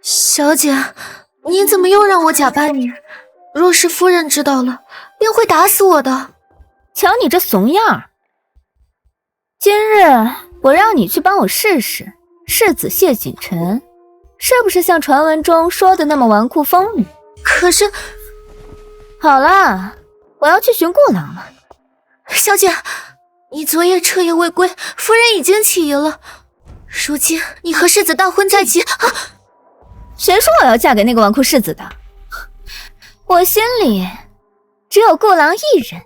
小姐，你怎么又让我假扮你？若是夫人知道了，定会打死我的。瞧你这怂样儿！今日我让你去帮我试试，世子谢锦晨是不是像传闻中说的那么纨绔风女？可是，好了，我要去寻顾郎了。小姐，你昨夜彻夜未归，夫人已经起疑了。如今你和世子大婚在即，谁说我要嫁给那个纨绔世子的？我心里只有顾郎一人。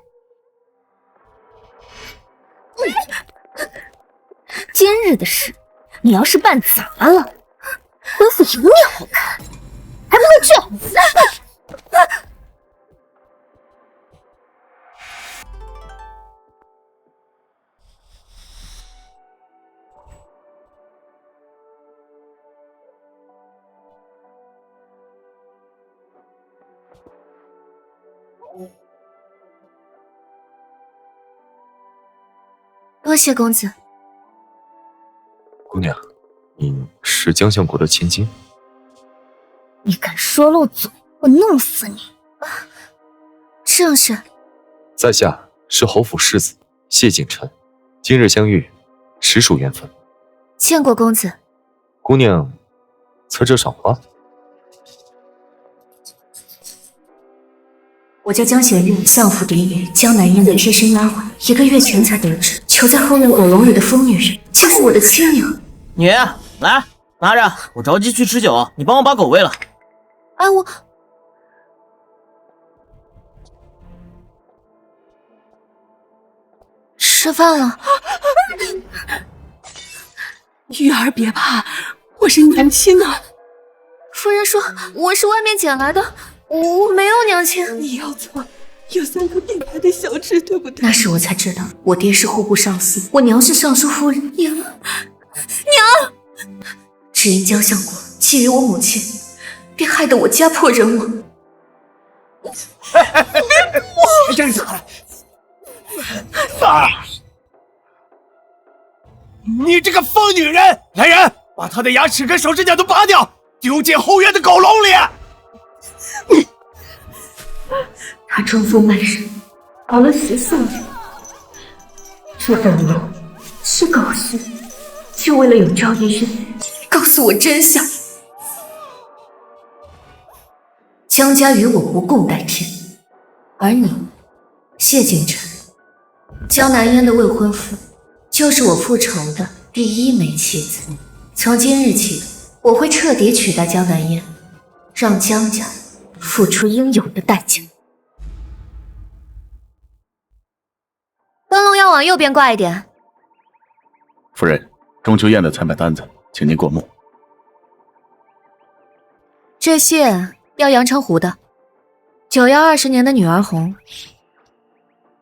今日的事，你要是办砸了，恢复有你好看，还不快去！多谢公子。姑娘，你是江相国的千金？你敢说漏嘴，我弄死你！正是。在下是侯府世子谢景琛，今日相遇，实属缘分。见过公子。姑娘，侧这赏花。我叫江贤玉，相府嫡女，江南烟的贴身丫鬟，1个月前才得知，囚在后院狗笼里的疯女人，竟是我的亲娘。女，来，拿着，我着急去吃酒，你帮我把狗喂了。哎，我吃饭了。玉儿别怕，我是娘亲啊。夫人说我是外面捡来的，我没有娘亲。你要错，有3颗并排的小痣，对不对？那时我才知道，我爹是户部尚书，我娘是尚书夫人。娘，只因江相国觊觎我母亲，便害得我家破人亡。这是爸，你这个疯女人！来人，把她的牙齿跟手指甲都拔掉，丢进后院的狗笼里。他装疯卖傻，熬了14年，这狗笼是狗食，就为了有朝一日告诉我真相。江家与我不共戴天，而你，谢景琛，江南烟的未婚夫，就是我复仇的第1枚妻子。从今日起，我会彻底取代江南烟，让江家付出应有的代价。灯笼要往右边挂一点。夫人，中秋宴的采买单子，请您过目。这些要阳澄湖的，9要20年的女儿红。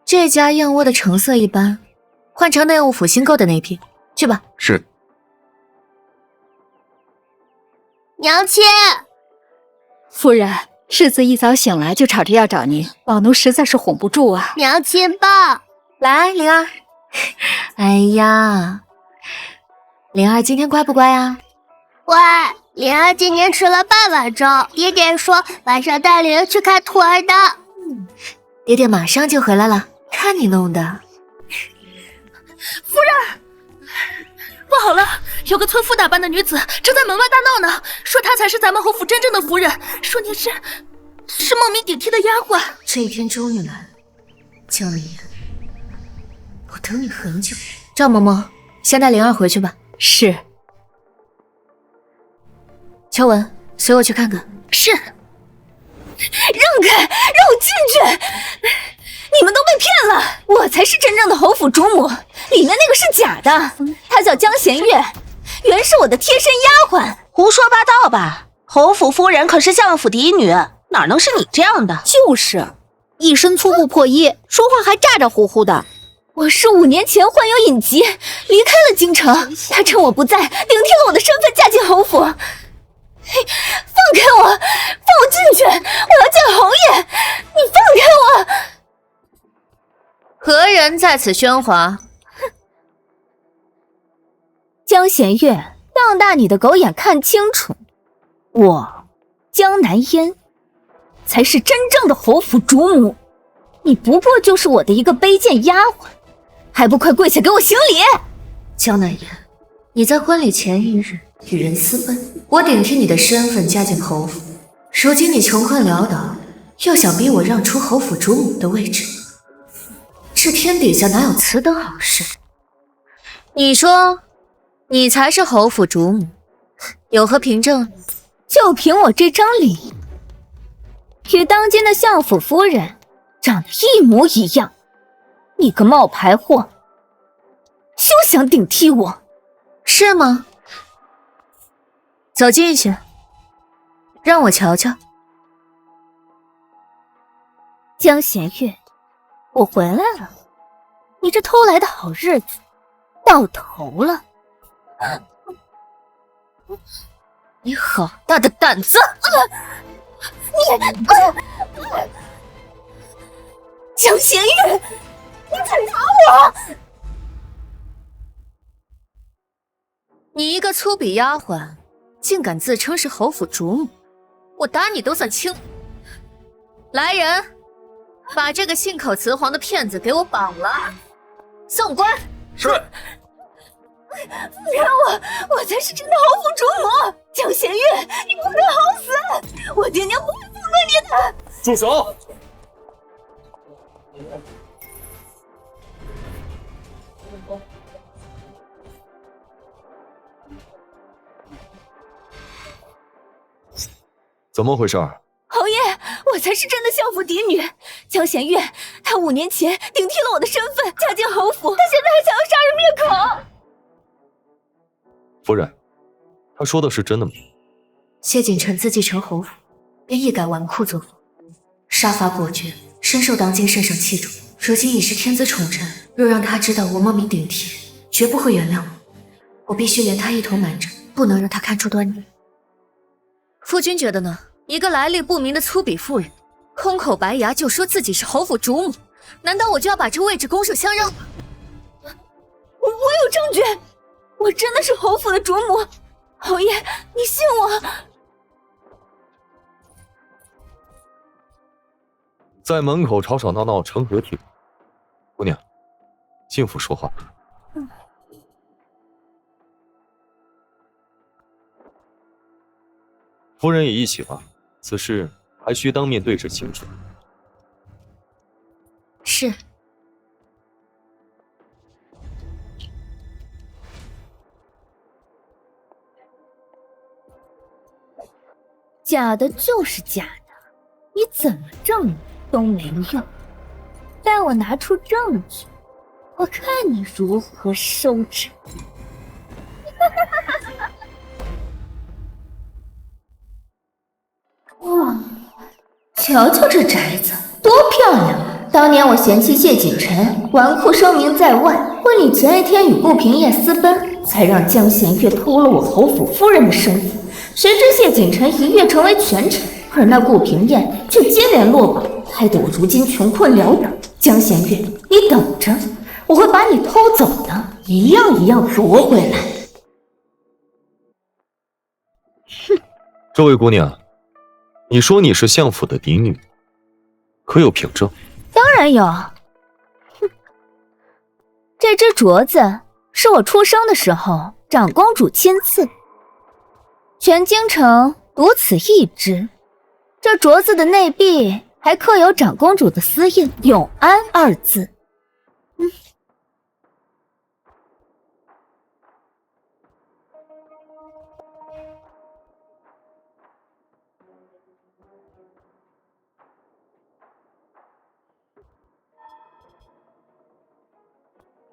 这家燕窝的成色一般，换成内务府新购的那批，去吧。是。娘亲，夫人，世子一早醒来就吵着要找您，老奴实在是哄不住啊。娘亲抱。来，灵儿。哎呀，灵儿今天乖不乖啊？乖，灵儿今天吃了半碗粥，爹爹说晚上带灵儿去看兔儿的。爹爹马上就回来了，看你弄的。夫人，不好了，有个村妇打扮的女子正在门外大闹呢，说她才是咱们侯府真正的夫人，说你是冒名顶替的丫鬟。这一天终于来了，江南烟，我等你很久。赵嬷嬷，先带灵儿回去吧。是。秋文，随我去看看。是。让开，让我进去！你们都被骗了，我才是真正的侯府主母，里面那个是假的，她叫江贤月，原是我的贴身丫鬟。胡说八道吧！侯府夫人可是相府嫡女，哪能是你这样的？就是，一身粗布破衣，说话还咋咋呼呼的。我是5年前患有隐疾，离开了京城，她趁我不在，顶替了我的身份嫁进侯府。放开我，放我进去！我要见侯爷！你放开我！何人在此喧哗？江贤月，瞪大你的狗眼看清楚，我江南烟才是真正的侯府主母，你不过就是我的一个卑贱丫鬟，还不快跪下给我行礼！江南烟，你在婚礼前一日与人私奔，我顶替你的身份嫁进侯府，如今你穷困潦倒，又想逼我让出侯府主母的位置，这天底下哪有此等好事？你说，你才是侯府主母，有何凭证？就凭我这张脸，与当今的相府夫人长得一模一样，你个冒牌货，休想顶替我，是吗？走近些，让我瞧瞧。江弦月，我回来了，你这偷来的好日子到头了。你好大的胆子！江弦月，你敢打我！你一个粗鄙丫鬟，竟敢自称是侯府主母，我打你都算轻。来人，把这个信口雌黄的骗子给我绑了，送官。是。不然我才是真的侯府主母，江弦月，你不得好死！我爹娘不会放过你的。住手！怎么回事？侯爷，我才是真的相府嫡女江弦月，她5年前顶替了我的身份，嫁进侯府，她现在还想要杀人灭口。夫人，他说的是真的吗？谢景琛自继承侯府，便一改纨绔作风，杀伐果决，深受当今圣上器重。如今已是天子宠臣，若让他知道我冒名顶替，绝不会原谅我。我必须连他一同瞒着，不能让他看出端倪。夫君觉得呢？一个来历不明的粗鄙妇人，空口白牙就说自己是侯府主母，难道我就要把这位置拱手相让吗？我有证据，我真的是侯府的主母，侯爷，你信我。在门口吵吵闹闹成何体统？姑娘，进府说话。夫人也一起吧，此事还需当面对质清楚。是。假的就是假的，你怎么证都没用。待我拿出证据，我看你如何收场。哇，瞧瞧这宅子多漂亮！当年我嫌弃谢景琛纨绔声名在外，婚礼前一天与顾平夜私奔，才让江弦月偷了我侯府夫人的身份。谁知谢景琛一跃成为权臣，而那顾平燕却接连落榜，害得我如今穷困潦倒。江弦月，你等着，我会把你偷走的一样一样夺回来。哼，这位姑娘，你说你是相府的嫡女，可有凭证？当然有。哼，这只镯子是我出生的时候长公主亲赐。全京城独此一只，这镯子的内壁还刻有长公主的私印“永安”2字。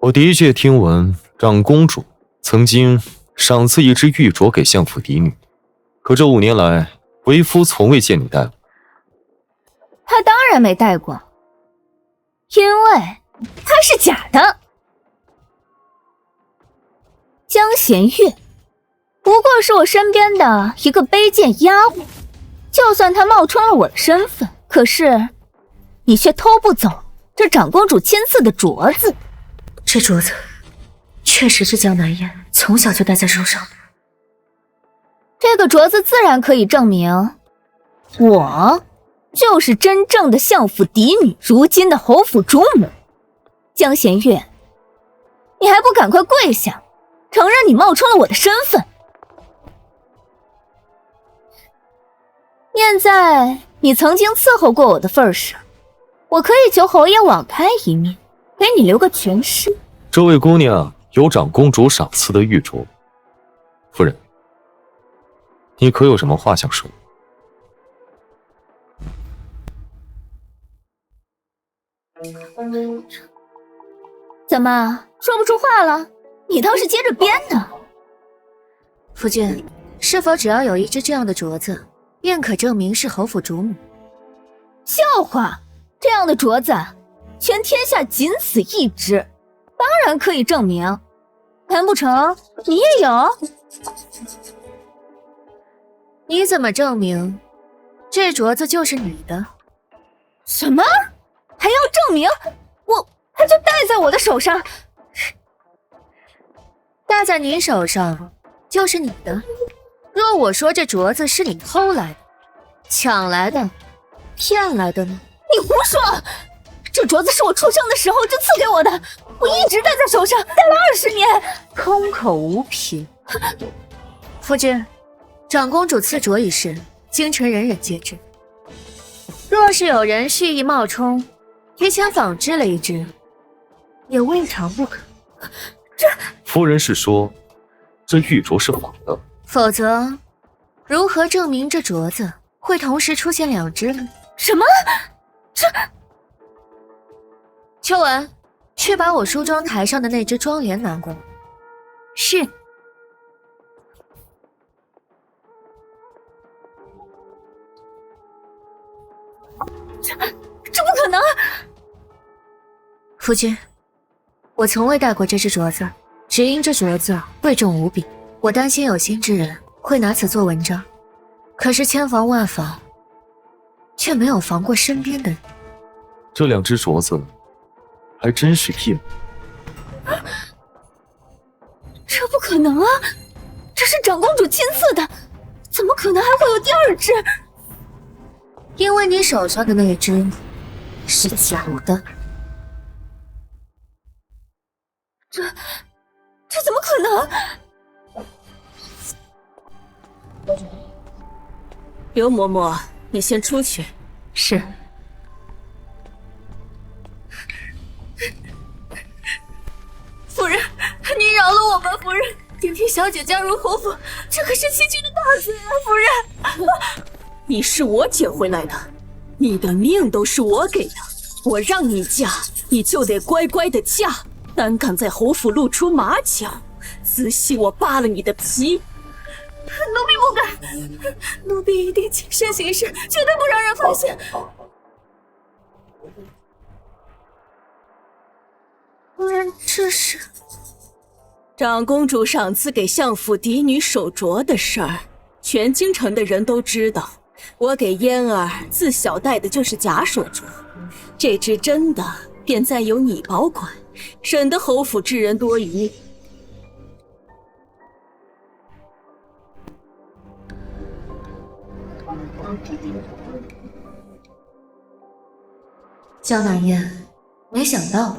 我的确听闻长公主曾经赏赐一只玉镯给相府嫡女，可这5年来，为夫从未见你戴过。她当然没戴过，因为它是假的。江弦月不过是我身边的一个卑贱丫鬟，就算她冒充了我的身份，可是你却偷不走这长公主亲赐的镯子。这镯子确实是江南燕从小就戴在手上的。这个镯子自然可以证明，我就是真正的相府嫡女，如今的侯府主母江弦月。你还不赶快跪下，承认你冒充了我的身份？念在你曾经伺候过我的份上，我可以求侯爷网开一面，给你留个全尸。这位姑娘有长公主赏赐的玉镯，夫人，你可有什么话想说？怎么说不出话了？你倒是接着编呢。夫君，是否只要有一只这样的镯子，便可证明是侯府主母？笑话，这样的镯子，全天下仅此一只，当然可以证明。难不成你也有？你怎么证明这镯子就是你的？什么？还要证明？它就戴在我的手上，戴在你手上就是你的。若我说这镯子是你偷来的、抢来的、骗来的呢？你胡说！这镯子是我出生的时候就赐给我的，我一直戴在手上，戴了20年。空口无凭。夫君，长公主赐镯一事，京城人人皆知。若是有人蓄意冒充，提前仿制了一只，也未尝不可。夫人是说，这玉镯是仿的？否则，如何证明这镯子会同时出现2只呢？什么？秋文，去把我梳妆台上的那只妆帘拿过来。是。这不可能！夫君，我从未戴过这只镯子，只因这镯子贵重无比，我担心有心之人会拿此做文章。可是千防万防，却没有防过身边的人。这2只镯子还真是一模。这不可能啊！这是长公主亲赐的，怎么可能还会有第2只？因为你手上的那只是假的。这怎么可能？刘嬷嬷，你先出去。是。夫人，您饶了我吧，夫人。顶替小姐加入侯府，这可是区区的大罪啊，夫人。你是我捡回来的，你的命都是我给的。我让你嫁，你就得乖乖的嫁。胆敢在侯府露出马脚，仔细我扒了你的皮。奴婢不敢，奴婢一定谨慎行事，绝对不让人发现。夫人，这是长公主赏赐给相府嫡女手镯的事儿，全京城的人都知道。我给嫣儿自小戴的就是假手镯，这只真的便暂由你保管，省得侯府之人多疑。江南烟，没想到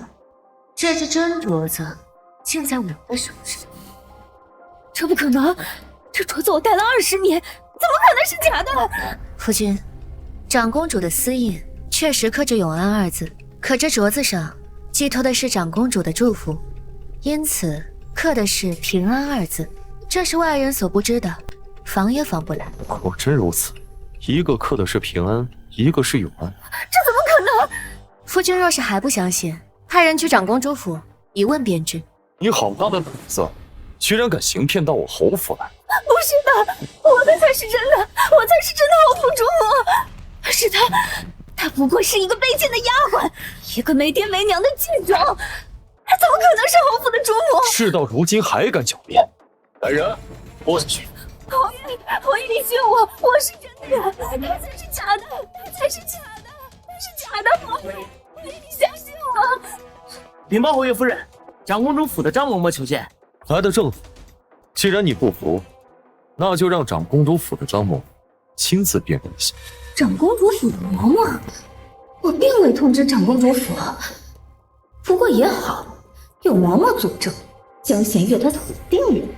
这只真镯子竟在我的手上。这不可能！这镯子我戴了20年，怎么可能是假的？夫君，长公主的私印确实刻着永安2字，可这镯子上寄托的是长公主的祝福，因此刻的是平安2字，这是外人所不知的，防也防不来。果真如此，一个刻的是平安，一个是永安。这怎么可能？夫君若是还不相信，派人去长公主府一问便知。你好大的胆子，居然敢行骗到我侯府来！不是的，我的才是真的，我才是真的侯府主母。是她不过是一个卑贱的丫鬟，一个没爹没娘的贱种，她怎么可能是侯府的主母？事到如今还敢狡辩！来人，拨下去！侯爷，你信我，我是真的，他才是假的，他才是假的，他是假的，侯爷，你相信我。禀报侯爷夫人，长公主府的张嬷嬷求见。来的正。既然你不服，那就让长公主府的张某亲自辨认一下。长公主府的嬷嬷，我并未通知长公主府。不过也好，有嬷嬷佐证，江弦月她死定了。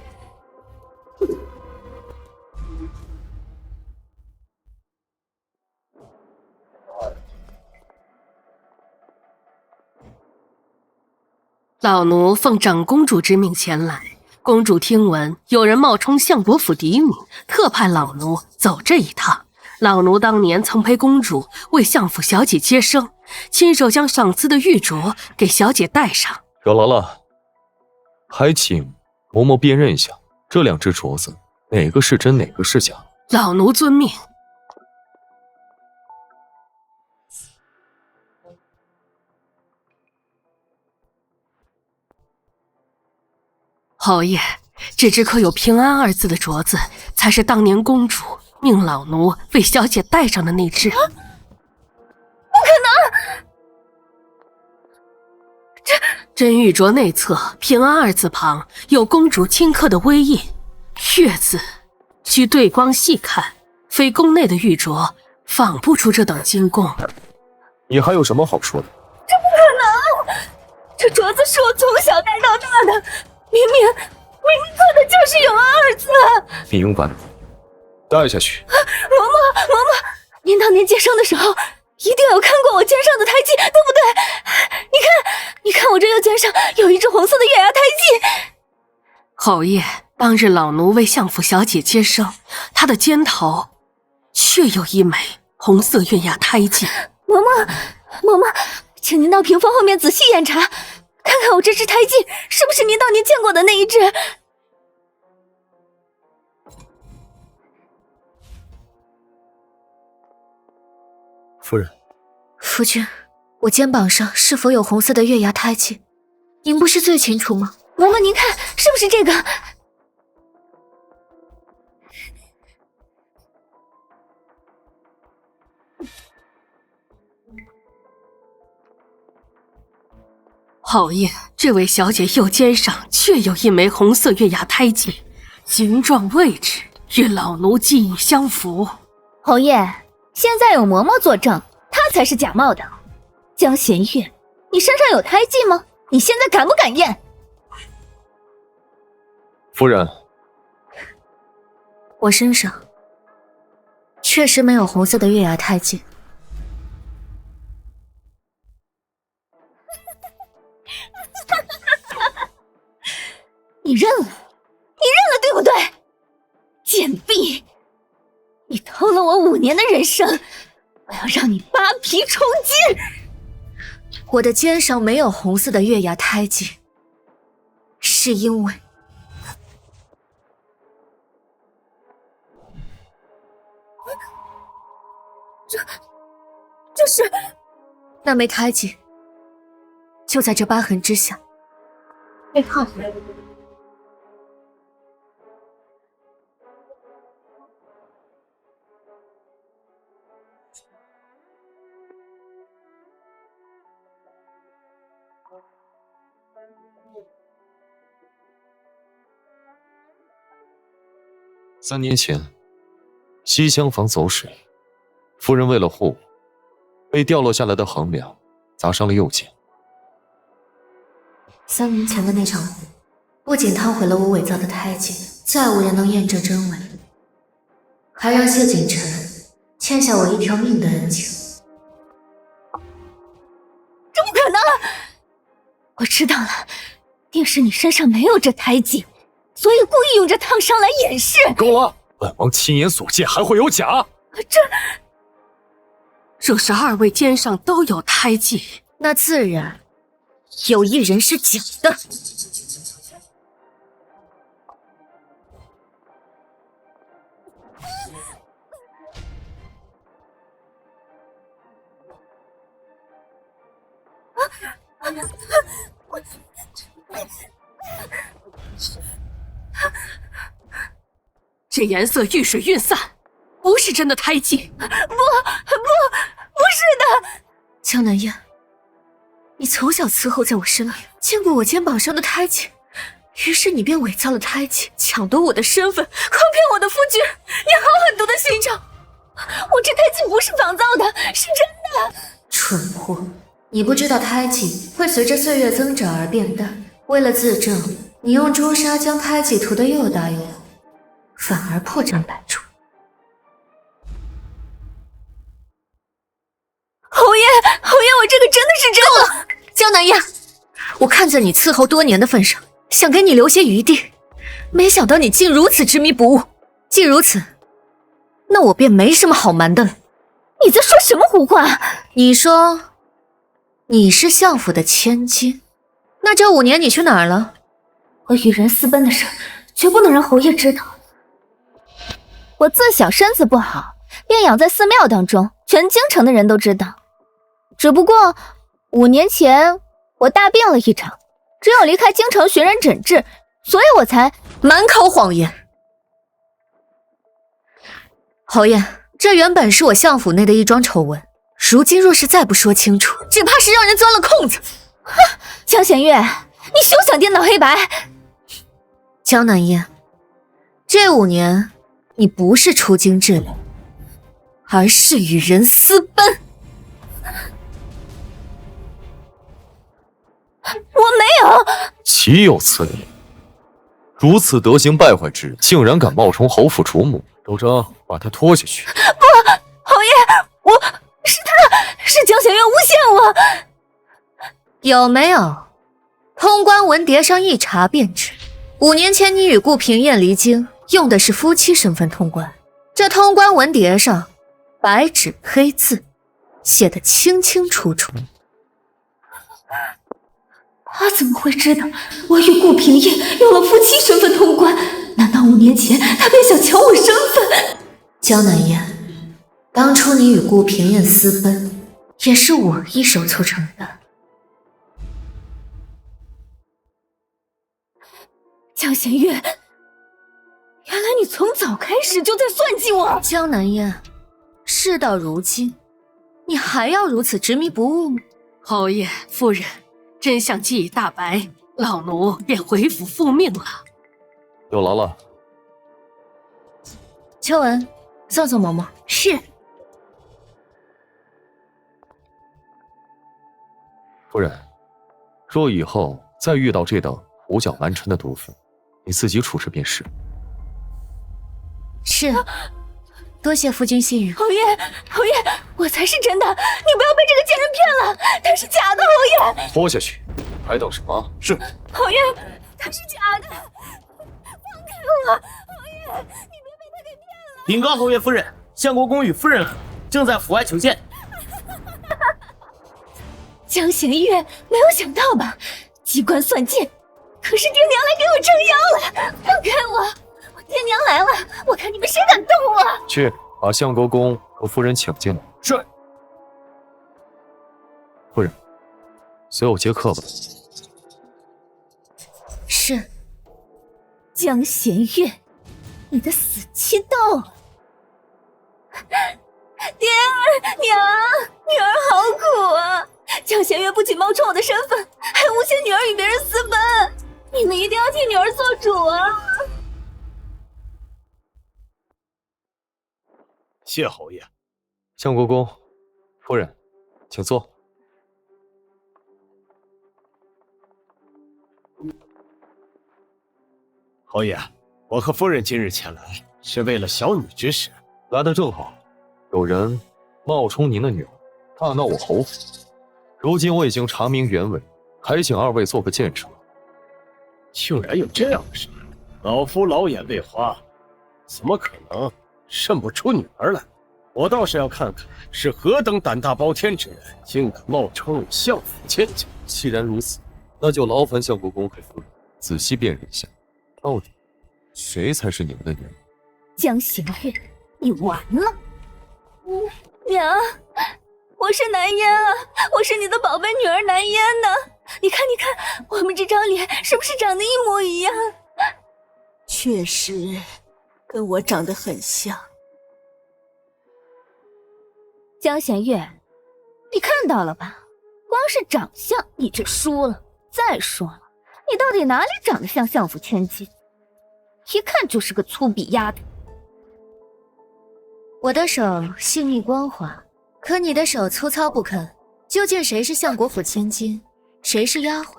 老奴奉长公主之命前来，公主听闻有人冒充相国府嫡女，特派老奴走这一趟。老奴当年曾陪公主为相府小姐接生，亲手将赏赐的玉镯给小姐戴上。有劳了，还请嬷嬷辨认一下这2只镯子，哪个是真，哪个是假。老奴遵命。侯爷，这只刻有平安2字的镯子，才是当年公主命老奴为小姐戴上的那只。不可能！真玉镯内侧平安2字旁有公主亲刻的微印，月字需对光细看，非宫内的玉镯仿不出这等精工。你还有什么好说的？这不可能！这镯子是我从小戴到大的。明明刻的就是永安2字。明白了，带下去。嬷嬷，您当年接生的时候一定有看过我肩上的胎记，对不对？你看我这右肩上有一只红色的月牙胎记。侯爷，当日老奴为相府小姐接生，她的肩头确有一枚红色月牙胎记。嬷嬷，请您到屏风后面仔细验查，看看我这只胎记是不是您当年见过的那一只。夫人，夫君，我肩膀上是否有红色的月牙胎记，您不是最清楚吗？嬷嬷，您看是不是这个？侯爷，这位小姐右肩上确有一枚红色月牙胎记，形状位置与老奴记忆相符。侯爷，现在有嬷嬷作证，她才是假冒的。江弦月，你身上有胎记吗？你现在敢不敢验？夫人，我身上确实没有红色的月牙胎记。你认了，对不对？贱婢，你偷了我5年的人生，我要让你扒皮充筋。我的肩上没有红色的月牙胎记，是因为这是那枚胎记就在这疤痕之下，被烫回来了。3年前，西厢房走水，夫人为了护我，被掉落下来的横梁砸伤了右肩。3年前的那场雨，不仅烫毁了我伪造的胎记，再无人能验证真伪，还让谢景晨欠下我1条命的恩情。这不可能！我知道了，定是你身上没有这胎记，所以故意用这烫伤来掩饰。够了！本王亲眼所见，还会有假？若是2位肩上都有胎记，那自然有1人是假的。这颜色遇水晕散，不是真的胎记。不是的。江南烟，你从小伺候在我身边，见过我肩膀上的胎记，于是你便伪造了胎记，抢夺我的身份，诓骗我的夫君。你好狠毒的心肠！我这胎记不是仿造的，是真的。蠢货，你不知道胎记会随着岁月增长而变淡。为了自证，你用朱砂将胎记涂得又大又红，反而破绽百出。侯爷，我这个真的是真的。江南燕，我看在你伺候多年的份上，想给你留些余地，没想到你竟如此执迷不悟。既如此，那我便没什么好瞒的了。你在说什么胡话？你说你是相府的千金，那这5年你去哪儿了？我与人私奔的事，绝不能让侯爷知道。我自小身子不好，便养在寺庙当中，全京城的人都知道。只不过5年前我大病了一场，只有离开京城寻人诊治，所以我才满口谎言。侯爷，这原本是我相府内的一桩丑闻，如今若是再不说清楚，只怕是让人钻了空子。哼，江弦月，你休想颠倒黑白。江南燕，这5年你不是出京治理，而是与人私奔。我没有。岂有此理！如此德行败坏之人，竟然敢冒充侯府主母！周征，把他拖下去。不，侯爷，是江弦月诬陷我。有没有？通关文牒上一查便知，5年前你与顾平燕离京，用的是夫妻身份通关。这通关文牒上白纸黑字写得清清楚楚。他怎么会知道我与顾平燕用了夫妻身份通关？难道5年前他便想抢我身份？江南燕，当初你与顾平燕私奔，也是我一手促成的。江弦月，原来你从早开始就在算计我。江南燕，事到如今，你还要如此执迷不悟吗？侯爷夫人，真相既已大白，老奴便回府复命了。有劳了。秋文，送送嬷嬷。是。夫人，若以后再遇到这等胡搅蛮缠的毒妇，你自己处置便是。是，多谢夫君信任。侯爷，我才是真的，你不要被这个贱人骗了，他是假的。侯爷，拖下去，还等什么？是。侯爷，他是假的，放开我！侯爷，你别被他给骗了。禀告侯爷夫人，相国公与夫人正在府外求见。江弦月，没有想到吧？机关算尽，可是爹娘来给我撑腰了，放开我！我爹娘来了，我看你们谁敢动我！去把相国公和夫人请进来。是。夫人，随我接客吧。是。江弦月，你的死期到了。爹儿娘，女儿好苦啊！江弦月不仅冒充我的身份，还诬陷女儿与别人私奔，你们一定要替女儿做主啊！谢侯爷。相国公，夫人，请坐。侯爷，我和夫人今日前来，是为了小女之事。来得正好，有人冒充您的女儿，大闹我侯府。如今我已经查明原委，还请2位做个见证。竟然有这样的事，老夫老眼未花，怎么可能认不出女儿来？我倒是要看看是何等胆大包天之人，竟敢冒充相府千金。既然如此，那就劳烦相国公和夫人仔细辨认一下，到底谁才是你们的女儿？江弦月，你完了！娘，我是南烟啊，我是你的宝贝女儿南烟呢。你看，我们这张脸是不是长得一模一样？确实，跟我长得很像。江弦月，你看到了吧？光是长相你就输了。再说了，你到底哪里长得像相府千金？一看就是个粗鄙丫头。我的手细腻光滑，可你的手粗糙不堪。究竟谁是相国府千金，谁是丫鬟，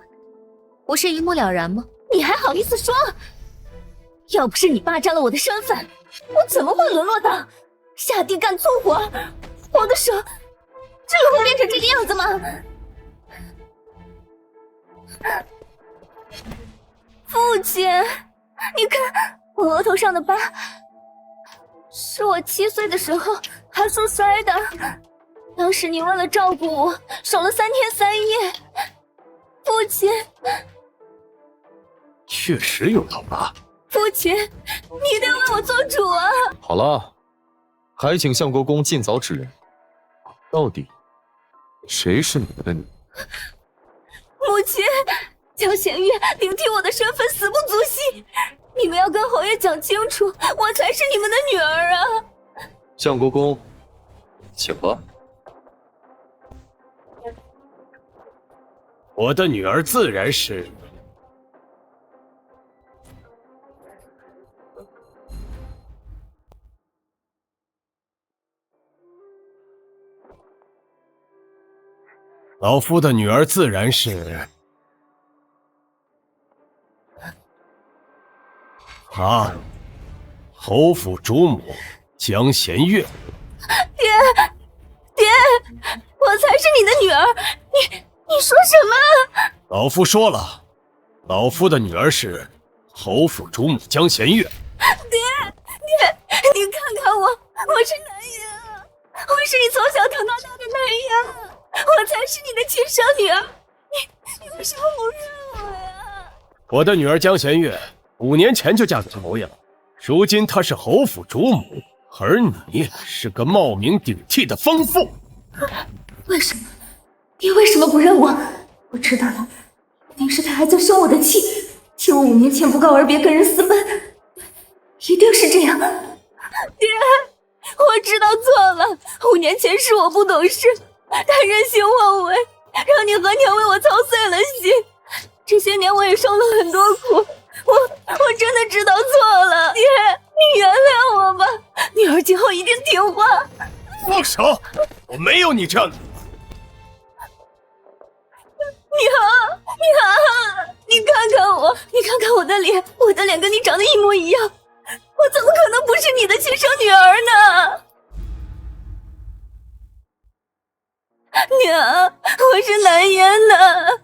不是一目了然吗？你还好意思说？要不是你霸占了我的身份，我怎么会沦落到下地干粗活？我的手真的会变成这个样子吗？父亲，你看我额头上的疤，是我7岁的时候还摔摔的。当时你为了照顾我，守了3天3夜。父亲，确实有道疤。父亲，你得为我做主啊！好了，还请相国公尽早指认，到底谁是你的女？母亲，江弦月顶替我的身份死不足惜，你们要跟侯爷讲清楚，我才是你们的女儿啊！相国公，请吧。我的女儿自然是老夫的女儿自然是侯府主母江弦月。爹，我才是你的女儿，你说什么？老夫说了，老夫的女儿是侯府主母江弦月。爹，你看看我是男人啊，我是你从小疼到大的男人啊，我才是你的亲生女儿，你为什么不认我呀？我的女儿江弦月5年前就嫁给侯爷了，如今她是侯府主母，而你是个冒名顶替的疯妇。为什么？你为什么不认我？我知道了，一定是他还在生我的气，替我5年前不告而别跟人私奔，一定是这样。爹，我知道错了，5年前是我不懂事，他任性妄为，让你和娘为我操碎了心。这些年我也受了很多苦，我真的知道错了，爹，你原谅我吧，女儿今后一定听话。放手！我没有你这样的。娘，你看看我，你看看我的脸，我的脸跟你长得一模一样，我怎么可能不是你的亲生女儿呢？娘，我是南烟的。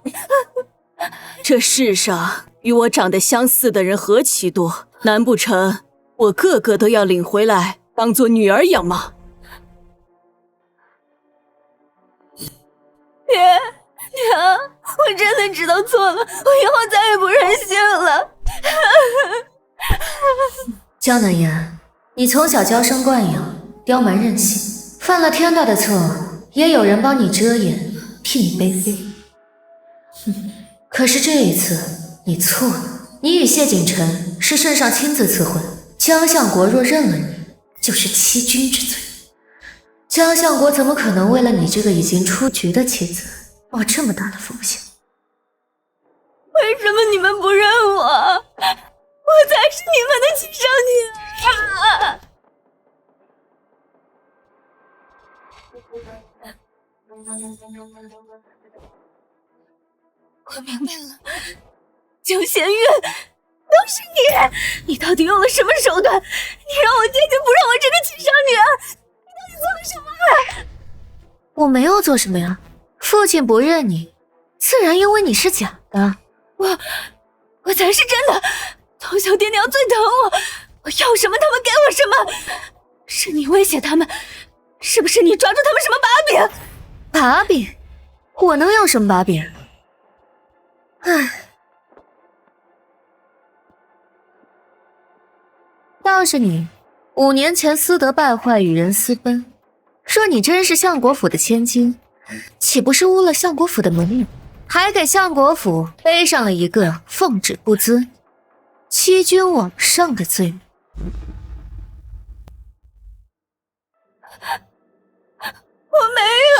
这世上与我长得相似的人何其多，难不成我个个都要领回来当做女儿养吗？娘，我真的知道错了，我以后再也不任性了。江南烟，你从小娇生惯养，刁蛮任性，犯了天大的错，也有人帮你遮掩，替你背飞。可是这一次你错了，你与谢景晨是圣上亲自赐婚，江相国若认了你，就是欺君之罪。江相国怎么可能为了你这个已经出局的妻子冒这么大的风险？为什么你们不认我？我才是你们的亲生女儿啊！我明白了，江弦月，都是你！你到底用了什么手段？你让我爹就不让我这个亲生女儿，你到底做了什么？我没有做什么呀，父亲不认你，自然因为你是假的。我才是真的，从小爹娘最疼我，我要什么他们给我什么。是你威胁他们，是不是你抓住他们什么把柄？把柄？我能有什么把柄？唉，倒是你5年前私德败坏，与人私奔。若你真是相国府的千金，岂不是污了相国府的门面，还给相国府背上了一个奉旨不遵、欺君罔上的罪名？我没有。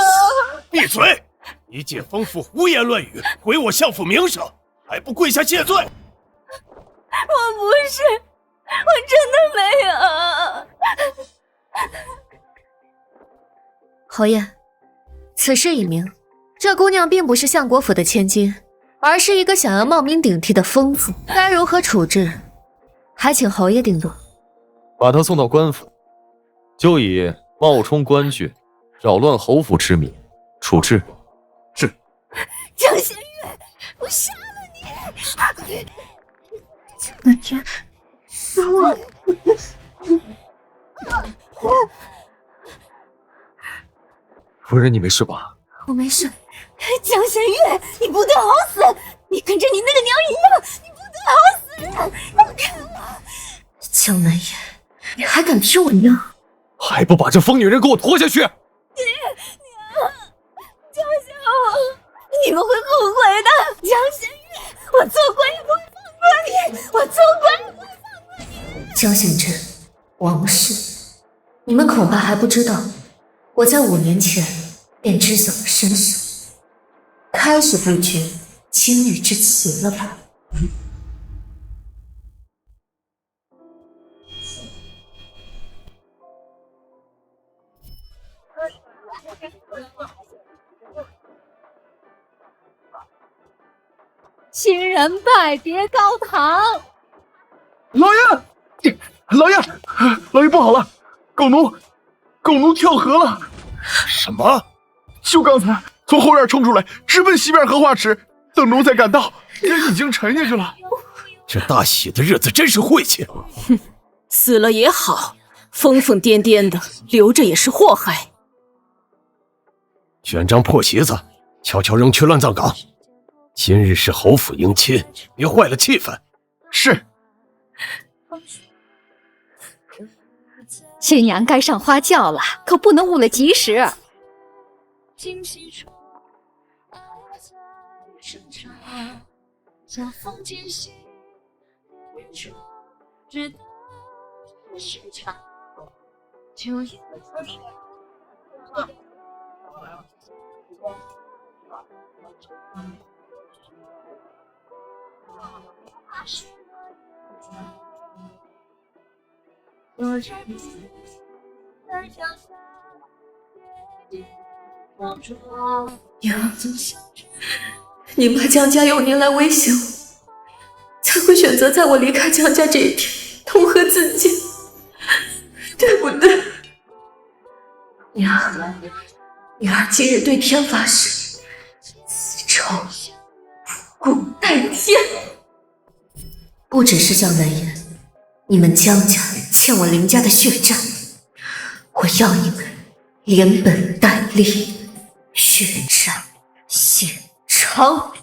闭嘴！一介疯妇胡言乱语，毁我相府名声！还不跪下谢罪？我不是，我真的没有。侯爷，此事已明，这姑娘并不是相国府的千金，而是一个想要冒名顶替的疯子。该如何处置，还请侯爷定夺。把她送到官府，就以冒充官爵、扰乱侯府之名处置。是。江仙月，我杀了你！江南天，夫人，你没事吧？我没事。江仙月，你不得好死！你跟着你那个娘一样，你不得好死！放开我！江南言，你还敢踢我娘？还不把这疯女人给我拖下去！娘，江小我，你们会后悔的。江仙月，我做官也不会放过你，我做官也不会放过你。江信真，王氏，你们恐怕还不知道，我在5年前便知晓了身手，开始布局今日之棋了吧？新人拜别高堂。老爷，老爷不好了，狗奴跳河了！什么？就刚才从后院冲出来，直奔西边荷花池，等奴才赶到，人已经沉下去了。这大喜的日子真是晦气。哼，死了也好，疯疯癫癫的，留着也是祸害。选张破席子，悄悄扔去乱葬岗。今日是侯府迎亲，别坏了气氛。是。新娘该上花轿了，可不能误了吉时。娘，你怕江家有年来威胁我，才会选择在我离开江家这一天投河自尽，对不对？娘，女儿今日对天发誓，此仇不共戴天。不只是江南言，你们江家欠我林家的血债，我要你们连本带利，血债血偿。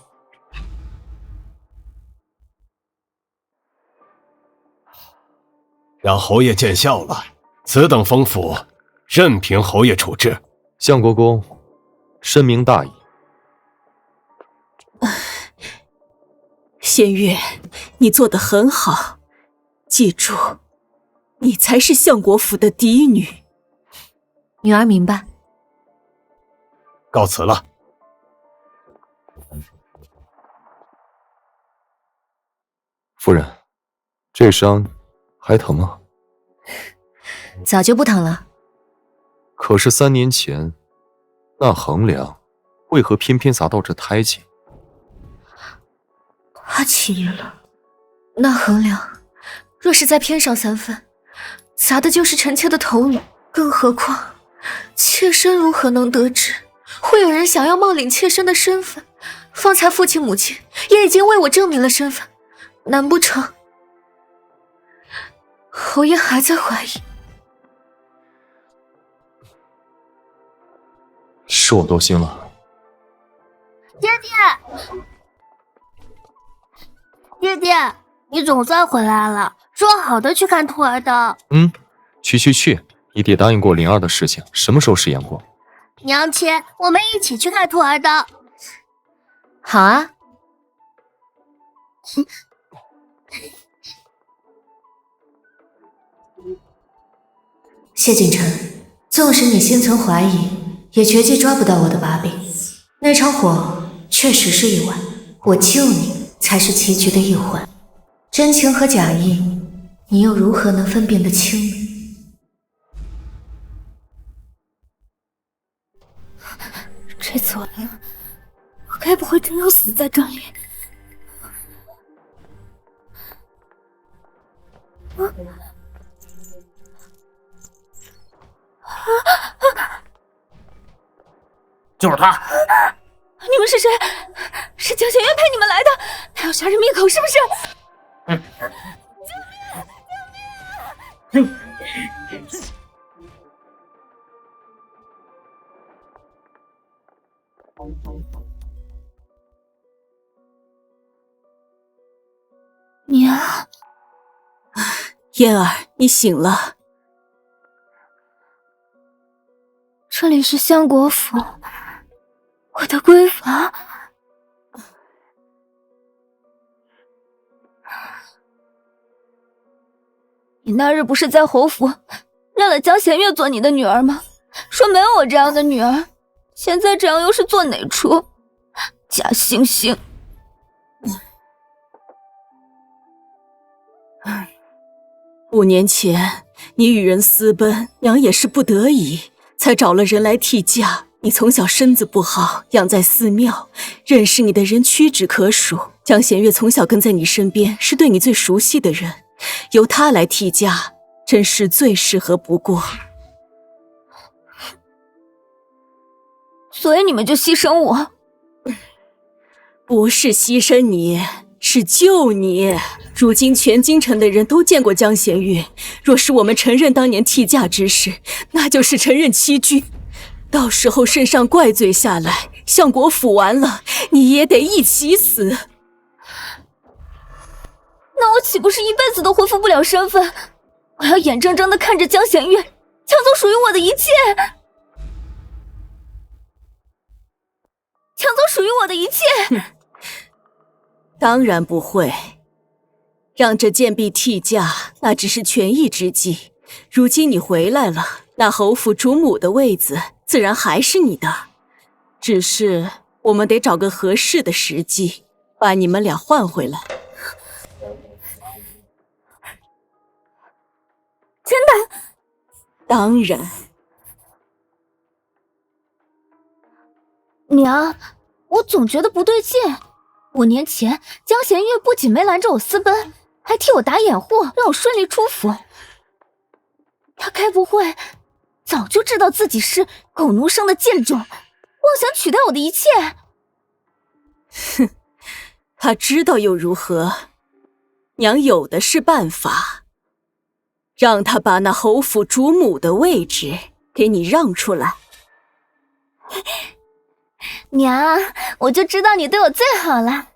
让侯爷见笑了，此等丰富，任凭侯爷处置。相国公深明大义。仙月，你做得很好，记住，你才是相国府的嫡女。女儿明白。告辞了。夫人，这伤还疼吗？早就不疼了。可是3年前，那横梁为何偏偏砸到这胎记？他起疑了。那横梁若是再偏上3分，砸的就是臣妾的头颅。更何况，妾身如何能得知会有人想要冒领妾身的身份？方才父亲母亲也已经为我证明了身份，难不成侯爷还在怀疑？是我多心了。爹爹，你总算回来了，说好的去看兔儿的。去，你爹答应过灵儿的事情，什么时候实现过？娘亲，我们一起去看兔儿的。好啊。谢锦城，纵使你心存怀疑，也绝技抓不到我的把柄。那场火确实是意外，我救你才是棋局的一环。真情和假意，你又如何能分辨得清呢？这次完了，我该不会真要死在这里？就是他！你们是谁？是江显月派你们来的？他要杀人灭口，是不是？救命！娘，嫣儿，你醒了。这里是相国府，我的闺房。你那日不是在侯府认了江弦月做你的女儿吗？说没有我这样的女儿，现在这样又是做哪出？假惺惺！5年前你与人私奔，娘也是不得已才找了人来替嫁。你从小身子不好，养在寺庙，认识你的人屈指可数。江弦月从小跟在你身边，是对你最熟悉的人，由他来替嫁，真是最适合不过。所以你们就牺牲我？不是牺牲你，是救你。如今全京城的人都见过江弦月，若是我们承认当年替嫁之事，那就是承认欺君。到时候圣上怪罪下来，相国府完了，你也得一起死。那我岂不是一辈子都恢复不了身份？我要眼睁睁地看着江弦月抢走属于我的一切，抢走属于我的一切。当然不会，让这贱婢替嫁，那只是权宜之计。如今你回来了，那侯府主母的位子自然还是你的，只是我们得找个合适的时机，把你们俩换回来。真的？当然。娘，我总觉得不对劲。5年前，江弦月不仅没拦着我私奔，还替我打掩护，让我顺利出府。他该不会早就知道自己是狗奴生的贱种，妄想取代我的一切？哼，他知道又如何？娘有的是办法，让他把那侯府主母的位置给你让出来。娘，我就知道你对我最好了。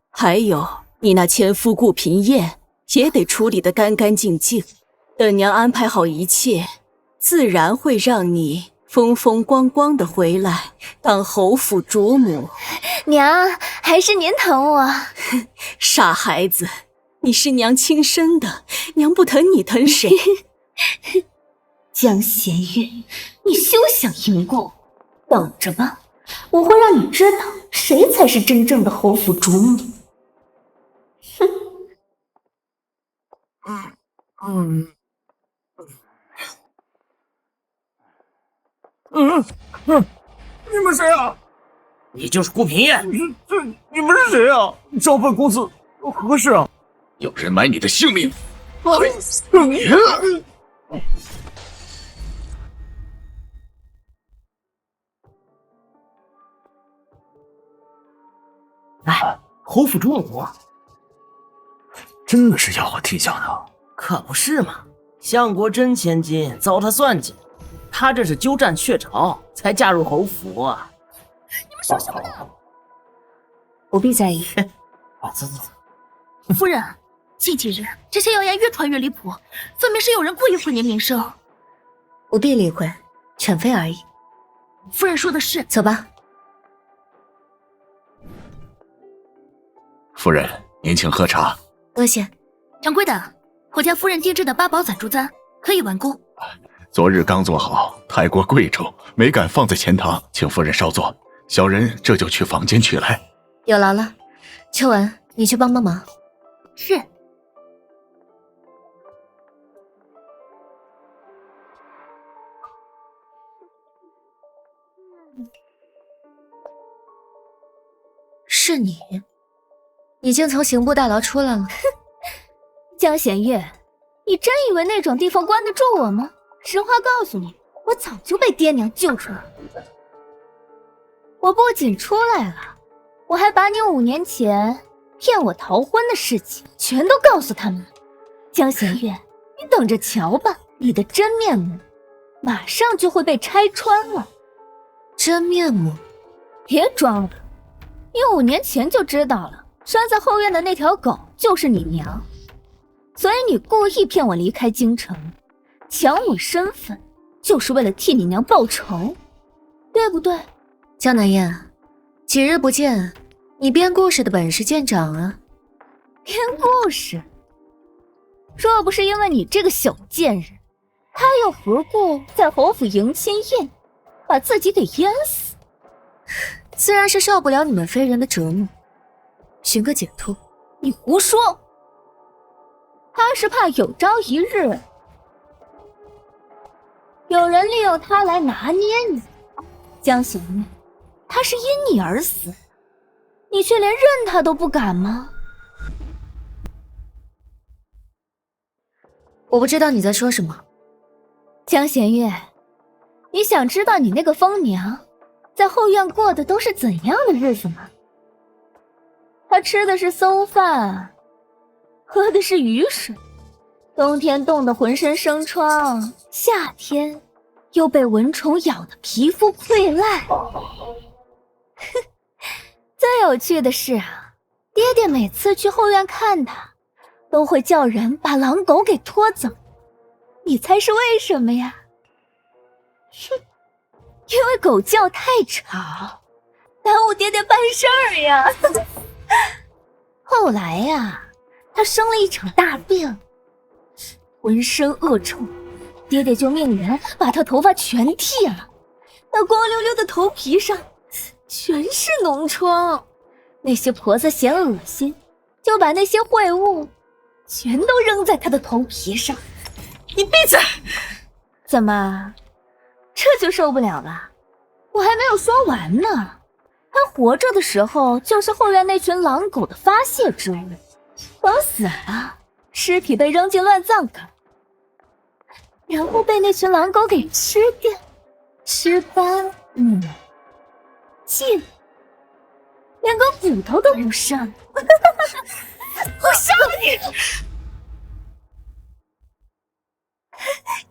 还有，你那前夫顾平燕也得处理得干干净净。等娘安排好一切，自然会让你风风光光的回来当侯府主母。娘，还是您疼我。傻孩子，你是娘亲生的，娘不疼你疼谁？江弦月，你休想赢过我，等着吧，我会让你知道谁才是真正的侯府主母。哼。你们谁啊？你就是顾平燕。你们是谁啊？召本公子何事啊？有人买你的性命！哎，侯府主母，真的是要我替嫁的？可不是嘛！相国真千金，糟蹋算计，他这是鸠占鹊巢，才嫁入侯府啊！你们说什么呢？不必在意。走。夫人，近几日这些谣言越传越离谱，分明是有人故意毁灭名声。不必理会，犬非而已。夫人说的是。走吧。夫人，您请喝茶。多谢。掌柜的，我家夫人定制的八宝攒珠簪可以完工。昨日刚做好，太过贵重，没敢放在前堂，请夫人稍坐，小人这就去房间取来。有劳了。秋文，你去帮帮忙。是。是你，已经从刑部大牢出来了。江弦月，你真以为那种地方关得住我吗？实话告诉你，我早就被爹娘救出来了。我不仅出来了，我还把你5年前骗我逃婚的事情全都告诉他们。江弦月，你等着瞧吧，你的真面目马上就会被拆穿了。真面目？别装了，你5年前就知道了，拴在后院的那条狗就是你娘，所以你故意骗我离开京城，抢我身份，就是为了替你娘报仇，对不对？江南燕，几日不见，你编故事的本事见长啊。编故事？若不是因为你这个小贱人，他又何故在侯府迎亲宴，把自己给淹死？自然是受不了你们非人的折磨，寻个解脱。你胡说！他是怕有朝一日有人利用他来拿捏你。江弦月，他是因你而死，你却连认他都不敢吗？我不知道你在说什么。江弦月，你想知道你那个疯娘在后院过的都是怎样的日子吗？她吃的是馊饭，喝的是雨水，冬天冻得浑身生疮，夏天又被蚊虫咬得皮肤溃烂。最有趣的是啊，爹爹每次去后院看她，都会叫人把狼狗给拖走。你猜是为什么呀？因为狗叫太吵，耽误爹爹办事儿呀。后来呀，他生了一场大病，浑身恶臭，爹爹就命人把他头发全剃了，那光溜溜的头皮上全是脓疮。那些婆子嫌恶心，就把那些秽物全都扔在他的头皮上。你闭嘴！怎么，这就受不了了？我还没有说完呢。他活着的时候就是后院那群狼狗的发泄之物，等死了，尸体被扔进乱葬岗，然后被那群狼狗给吃掉，吃干净，连个骨头都不剩。我杀了你！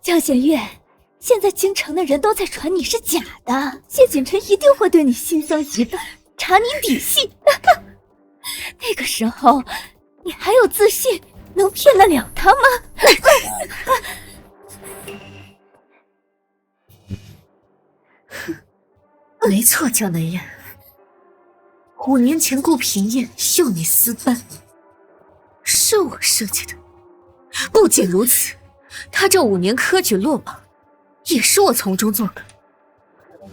江弦月，现在京城的人都在传你是假的，谢锦辰一定会对你心生疑窦，查你底细。那个时候，你还有自信能骗得了他吗？没错，江南燕，5年前顾平燕秀你私奔，是我设计的。不仅如此，他这5年科举落榜，也是我从中作梗。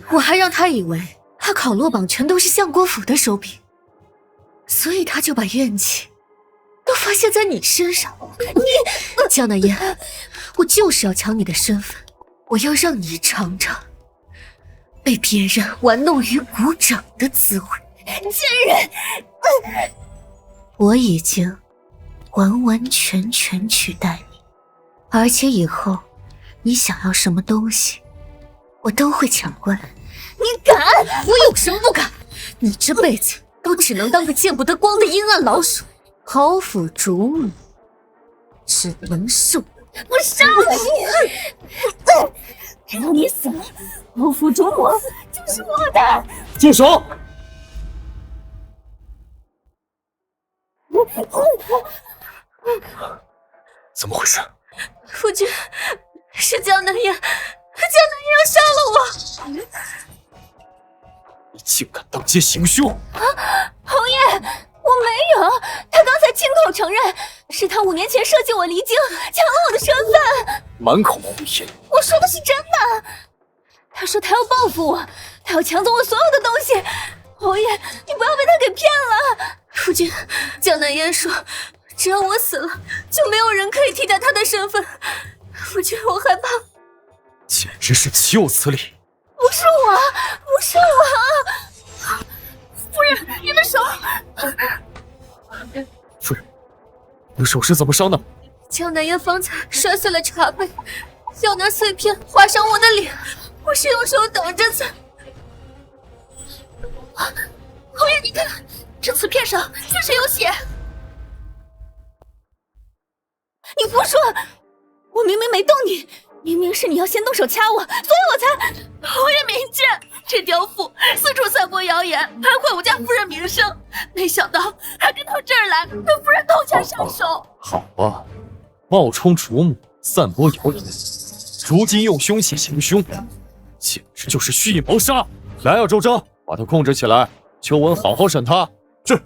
我还让他以为他考落榜全都是相国府的手笔，所以他就把怨气都发泄在你身上。你，江南燕，我就是要抢你的身份，我要让你尝尝被别人玩弄于股掌的滋味。贱人！我已经完完全全取代你，而且以后你想要什么东西，我都会抢过来。你敢？我有什么不敢？你这辈子都只能当个见不得光的阴暗老鼠，侯府主母只能是我。我杀了你！只要你死了，侯府主母就是我的。住手！怎么回事？夫君，是江南燕，江南燕要杀了我！你竟敢当街行凶！侯爷，我没有，他刚才亲口承认，是他5年前设计我离京，抢了我的身份。满口胡言！我说的是真的。他说他要报复我，他要抢走我所有的东西。侯爷，你不要被他给骗了。夫君，江南烟说，只要我死了，就没有人可以替代他的身份。夫君，我害怕。简直是岂有此理！不是我，不是我！夫人，您的手！夫人，你的手是怎么伤的？江南烟方才摔碎了茶杯，要拿碎片划伤我的脸，我是用手挡着才。侯爷，你看，这瓷片上确实有血。你胡说！我明明没动你，明明是你要先动手掐我，所以我才……侯爷明鉴，这刁妇四处散播谣言，败坏我家夫人名声，没想到还跟到这儿来，对夫人痛下杀手。好吧，冒充主母，散播谣言，如今用凶器行凶，简直就是蓄意谋杀！来啊，周章，把他控制起来，秋文好好审他。是。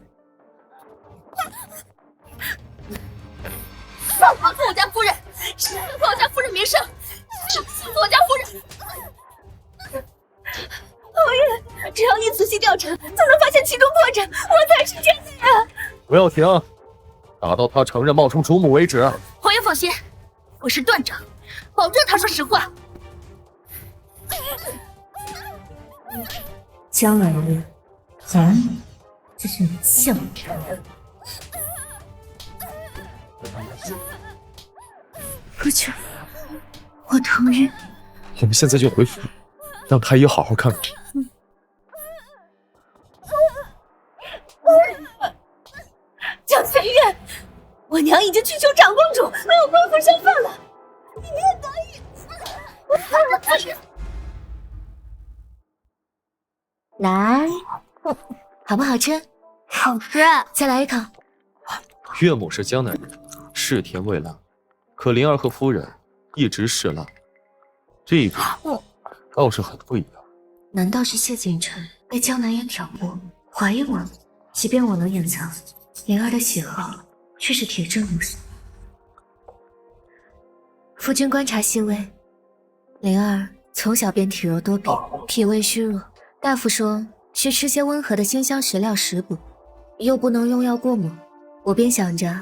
放过我家夫人，是害我家夫人名声，是欺负我家夫人。侯爷，只要你仔细调查，就能发现其中破绽，我才是奸细。不要停，打到他承认冒充主母为止。侯爷放心，我是段长，保证他说实话。江南烟，这是你向着。夫君，我承认。我们现在就回府，让太医好好看看。江玄月，我娘已经去求长公主为我恢复身份了，你也答应。来，好不好吃？好吃。再来一口。岳母是江南人，视甜味辣，可灵儿和夫人一直嗜辣，这一点倒是很不一样。难道是谢景琛被江南烟挑拨，怀疑我？即便我能掩藏灵儿的喜好，却是铁证如山。夫君观察细微，灵儿从小便体弱多病，脾胃虚弱。大夫说需吃些温和的辛香食料食补，又不能用药过猛。我便想着，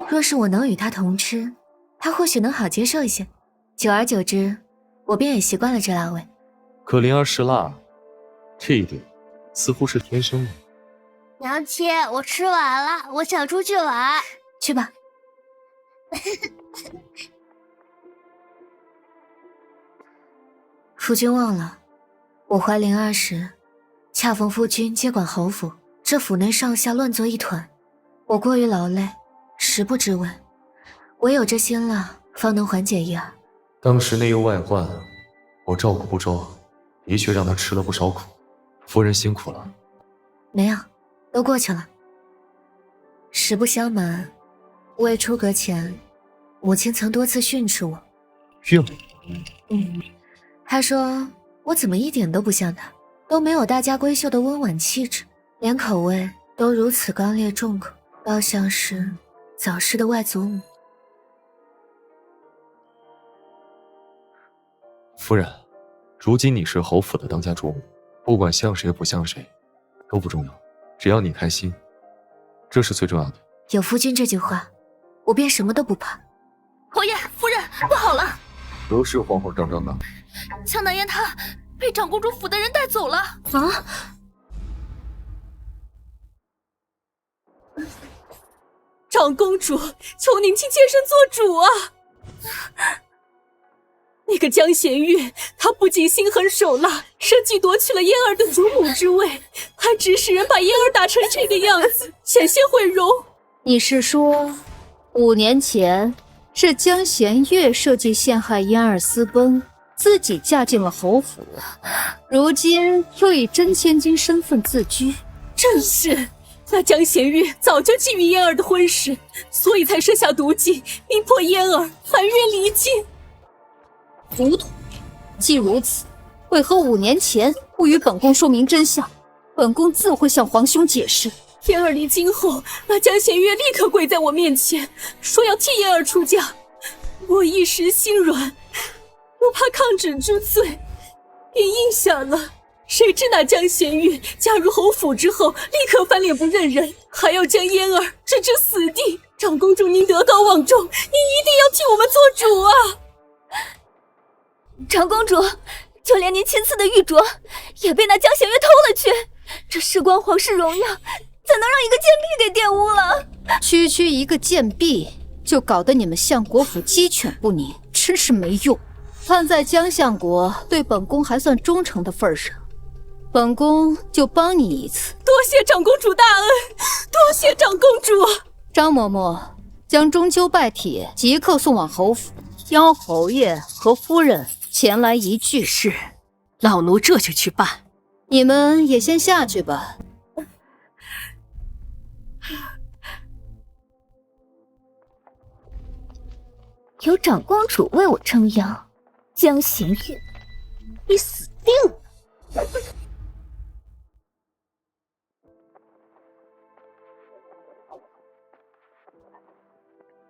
若是我能与他同吃，他或许能好接受一些。久而久之，我便也习惯了这辣味。可灵儿嗜辣，这一点似乎是天生的。娘亲，我吃完了，我想出去玩。去吧。夫君忘了，我怀灵儿时，恰逢夫君接管侯府，这府内上下乱作一团，我过于劳累，食不知味，唯有这辛辣方能缓解一二。当时内忧外患，我照顾不周，的确让他吃了不少苦。夫人辛苦了。没有，都过去了。实不相瞒，未出阁前，母亲曾多次训斥我。岳母？她说我怎么一点都不像她，都没有大家闺秀的温婉气质，连口味都如此刚烈重口，倒像是早逝的外祖母。夫人，如今你是侯府的当家主母，不管像谁不像谁都不重要，只要你开心，这是最重要的。有夫君这句话，我便什么都不怕。侯爷，夫人，不好了！何事慌慌张张的？江南烟她被长公主府的人带走了。啊！长公主，求您请妾身做主啊！那个江贤玉，他不仅心狠手辣，设计夺取了嫣儿的主母之位，还指使人把嫣儿打成这个样子，险些毁容。你是说，5年前是江贤月设计陷害嫣儿私奔，自己嫁进了侯府，如今又以真千金身份自居？正是。那江贤玉早就觊觎嫣儿的婚事，所以才设下毒计，逼迫嫣儿含冤离京。糊涂！既如此，为何5年前不与本宫说明真相？本宫自会向皇兄解释。嫣儿离京后，那江贤月立刻跪在我面前，说要替嫣儿出嫁。我一时心软，不怕抗旨之罪，便应下了。谁知那江贤玉加入侯府之后，立刻翻脸不认人，还要将嫣儿置之死地。长公主，您德高望重，您一定要替我们做主啊！长公主，就连您亲赐的玉镯也被那江贤月偷了去，这事关皇室荣耀，怎能让一个贱婢给玷污了？区区一个贱婢，就搞得你们相国府鸡犬不宁，真是没用。看在江相国对本宫还算忠诚的份上，本宫就帮你一次。多谢长公主大恩，多谢长公主。张嬷嬷，将中秋拜帖即刻送往侯府，邀侯爷和夫人前来一聚。是，老奴这就去办。你们也先下去吧。有长公主为我撑腰，江贤月，你死定了！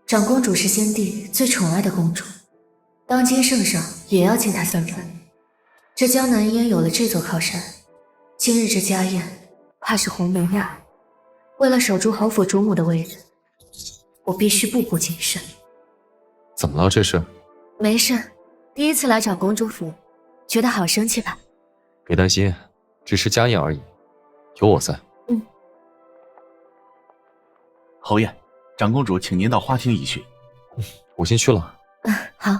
长公主是先帝最宠爱的公主，当今圣上也要敬她三分。这江南烟有了这座靠山，今日这家宴怕是鸿门呀。为了守住侯府主母的位子，我必须步步谨慎。怎么了？这是？没事，第一次来长公主府，觉得好生气吧？别担心，只是家宴而已，有我在。侯爷，长公主请您到花厅一叙。我先去了。好。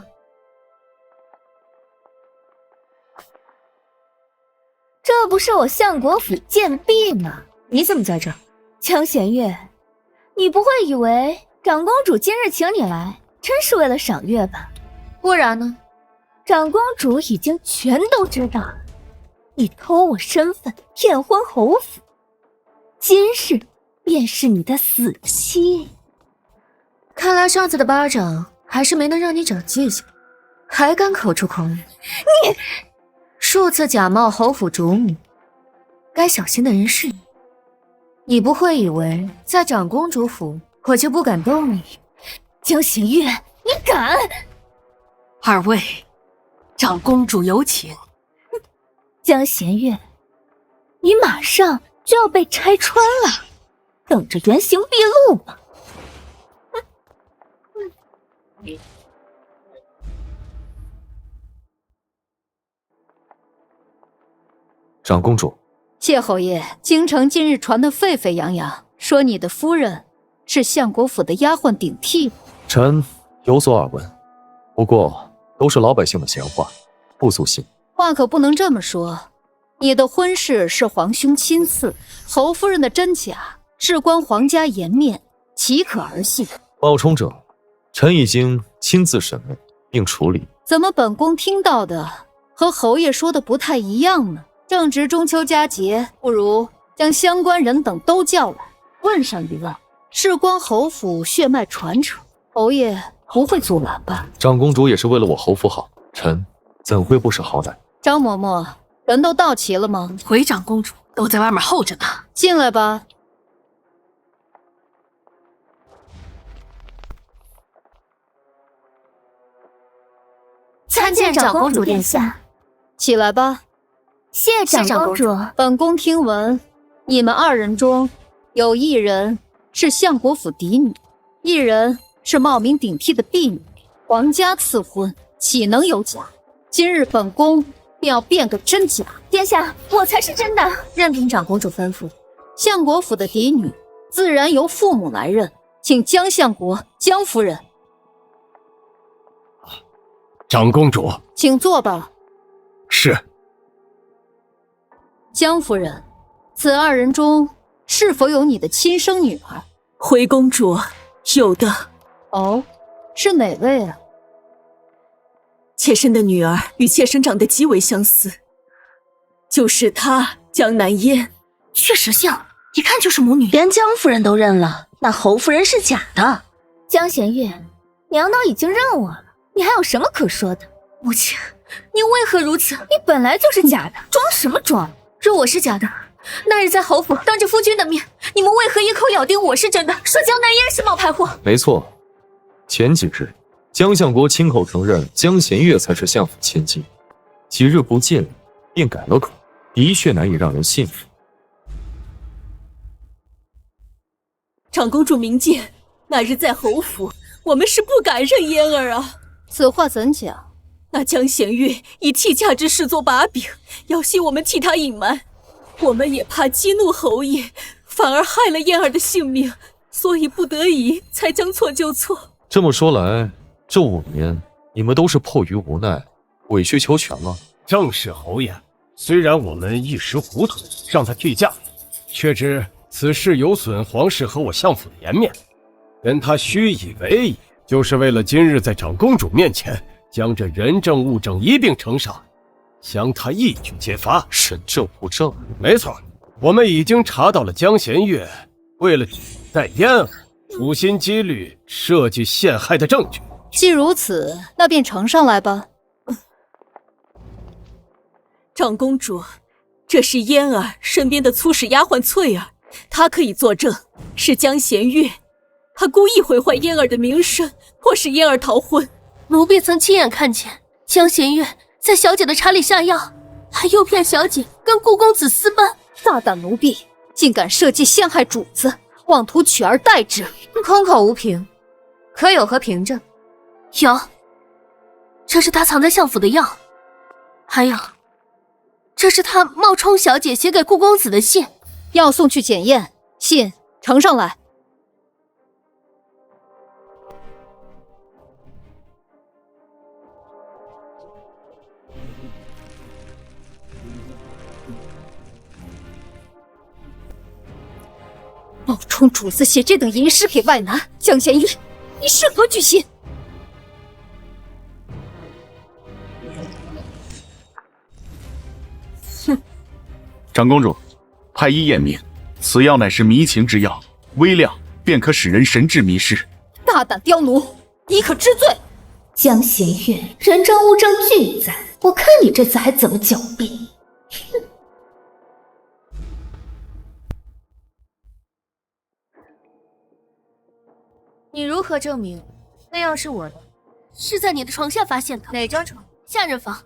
这不是我相国府贱婢吗？你怎么在这儿？江贤月，你不会以为长公主今日请你来，真是为了赏月吧？不然呢？长公主已经全都知道了，你偷我身份骗婚侯府，今日便是你的死期。看来上次的巴掌还是没能让你长记性，还敢口出狂言。你数次假冒侯府主母，该小心的人是你。你不会以为在长公主府我就不敢动你？江贤月，你敢！二位，长公主有请。江贤月，你马上就要被拆穿了，等着原形毕露吧。长公主，谢侯爷，京城近日传得沸沸扬扬，说你的夫人是相国府的丫鬟顶替。臣有所耳闻，不过都是老百姓的闲话，不足信。话可不能这么说，你的婚事是皇兄亲赐，侯夫人的真假事关皇家颜面，岂可儿戏？冒充者，臣已经亲自审问并处理。怎么本宫听到的和侯爷说的不太一样呢？正值中秋佳节，不如将相关人等都叫来，问上一问，事关侯府血脉传承，侯爷不会阻拦吧？长公主也是为了我侯府好，臣怎会不识好歹？张嬷嬷，人都到齐了吗？回长公主都在外面候着呢，进来吧。参见长公主殿下。起来吧。谢长公主。本宫听闻，你们二人中有一人是相国府嫡女，一人是冒名顶替的婢女，皇家赐婚，岂能有假？今日本宫便要辨个真假。殿下，我才是真的。任凭长公主吩咐。相国府的嫡女自然由父母来认，请江相国、江夫人。长公主，请坐吧。是。江夫人，此二人中是否有你的亲生女儿？回公主，有的。哦，是哪位啊？妾身的女儿与妾身长得极为相似，就是她江南烟。确实像，一看就是母女。连江夫人都认了，那侯夫人是假的。江贤月，娘都已经认我了，你还有什么可说的？母亲，你为何如此？你本来就是假的，装什么装？若我是假的，那日在侯府当着夫君的面，你们为何一口咬定我是真的，说江南烟是冒牌货？没错，前几日江相国亲口承认江贤月才是相府千金，几日不见便改了口。的确难以让人信服。长公主明鉴，那日在侯府，我们是不敢认嫣儿啊。此话怎讲？那江弦月以替嫁之事做把柄，要挟我们替他隐瞒，我们也怕激怒侯爷，反而害了嫣儿的性命，所以不得已才将错就错。这么说来，这5年你们都是迫于无奈，委曲求全了。正是侯爷，虽然我们一时糊涂让他替嫁，却知此事有损皇室和我相府的颜面，跟他虚以为矣，就是为了今日在长公主面前将这人证物证一并呈上，将他一举揭发。人证物证？没错，我们已经查到了江弦月为了带嫣儿，处心积虑设计陷害的证据。既如此，那便呈上来吧。长公主，这是嫣儿身边的粗使丫鬟翠儿，她可以作证，是江弦月，她故意毁坏嫣儿的名声，迫使嫣儿逃婚。奴婢曾亲眼看见江弦月在小姐的茶里下药，还诱骗小姐跟顾公子私奔。大胆奴婢，竟敢设计陷害主子，妄图取而代之，空口无凭，可有何凭证？有，这是他藏在相府的药，还有，这是他冒充小姐写给顾公子的信。药送去检验，信呈上来。冒充主子写这等淫诗给外男，江弦月，你是何居心？长公主，太医验明，此药乃是迷情之药，微量便可使人神志迷失。大胆刁奴，你可知罪？江弦月，人证物证俱在，我看你这次还怎么狡辩！哼！你如何证明那药是我的？是在你的床下发现的。哪张床？下人房，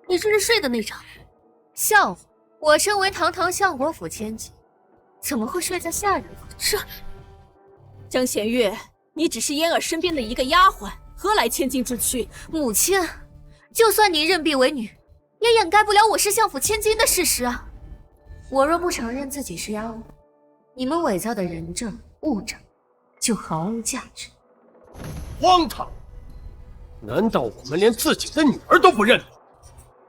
你这是睡的那张。笑话！我身为堂堂相国府千金，怎么会睡在下人房？是江弦月，你只是嫣儿身边的一个丫鬟，何来千金之躯？母亲，就算你认婢为女，也掩盖不了我是相府千金的事实啊！我若不承认自己是丫鬟，你们伪造的人证物证就毫无价值。荒唐！难道我们连自己的女儿都不认了？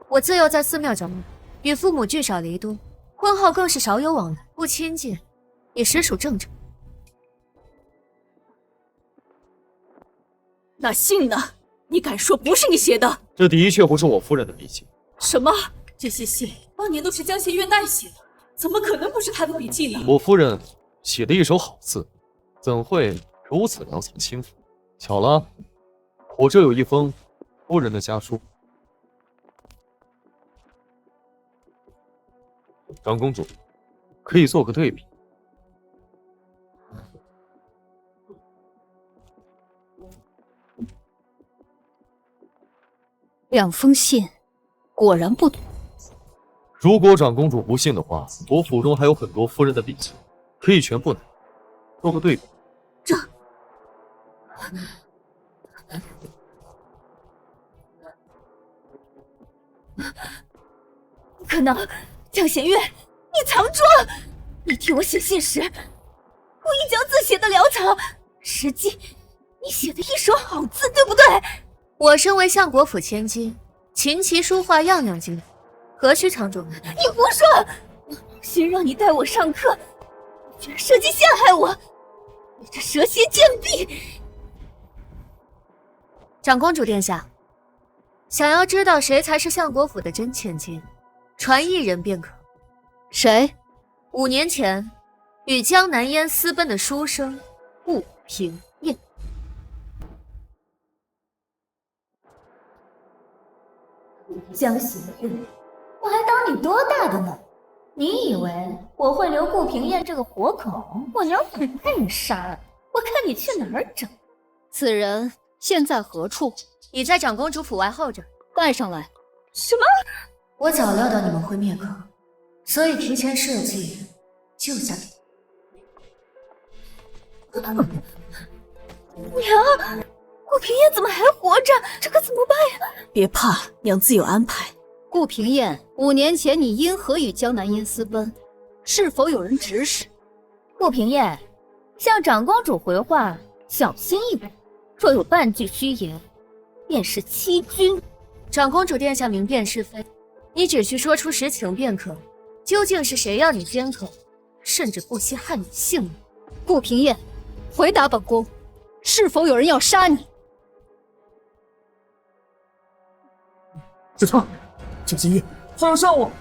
我自幼在寺庙长大，与父母聚少离多，婚后更是少有往来，不亲近也实属正常。那信呢？你敢说不是你写的？这的确不是我夫人的笔迹。什么？这些信当年都是江弦月代写的，怎么可能不是她的笔迹呢？我夫人写的一手好字，怎会如此良藏心腹？巧了，我这有一封夫人的家书。长公主，可以做个对比。两封信，果然不同。如果长公主不信的话，我府中还有很多夫人的笔记，可以全部拿，做个对比。这不可能！江弦月，你藏拙！你替我写信时，故意将字写得潦草，实际你写的一手好字，对不对？我身为相国府千金，琴棋书画样样精通，何须藏拙？你胡说！心让你带我上课，居然设计陷害我！你这蛇蝎贱婢！长公主殿下，想要知道谁才是相国府的真千金，传一人便可。谁？5年前与江南烟私奔的书生顾平燕。江弦月，我还当你多大的呢？你以为我会留顾平燕这个活口？我娘很怕你杀了，我看你去哪儿整。此人现在何处？已在长公主府外候着。带上来。什么？我早料到你们会灭口，所以提前设计救下你。娘，顾平燕怎么还活着？这可怎么办呀？别怕，娘自有安排。顾平燕，5年前你因何与江南烟私奔？是否有人指使？顾平燕，向长公主回话，小心一点，若有半句虚言，便是欺君。长公主殿下明辨是非，你只需说出实情便可。究竟是谁要你奸口，甚至不惜害你性命？顾平燕，回答本宫，是否有人要杀你？是他，江心月，他要杀我！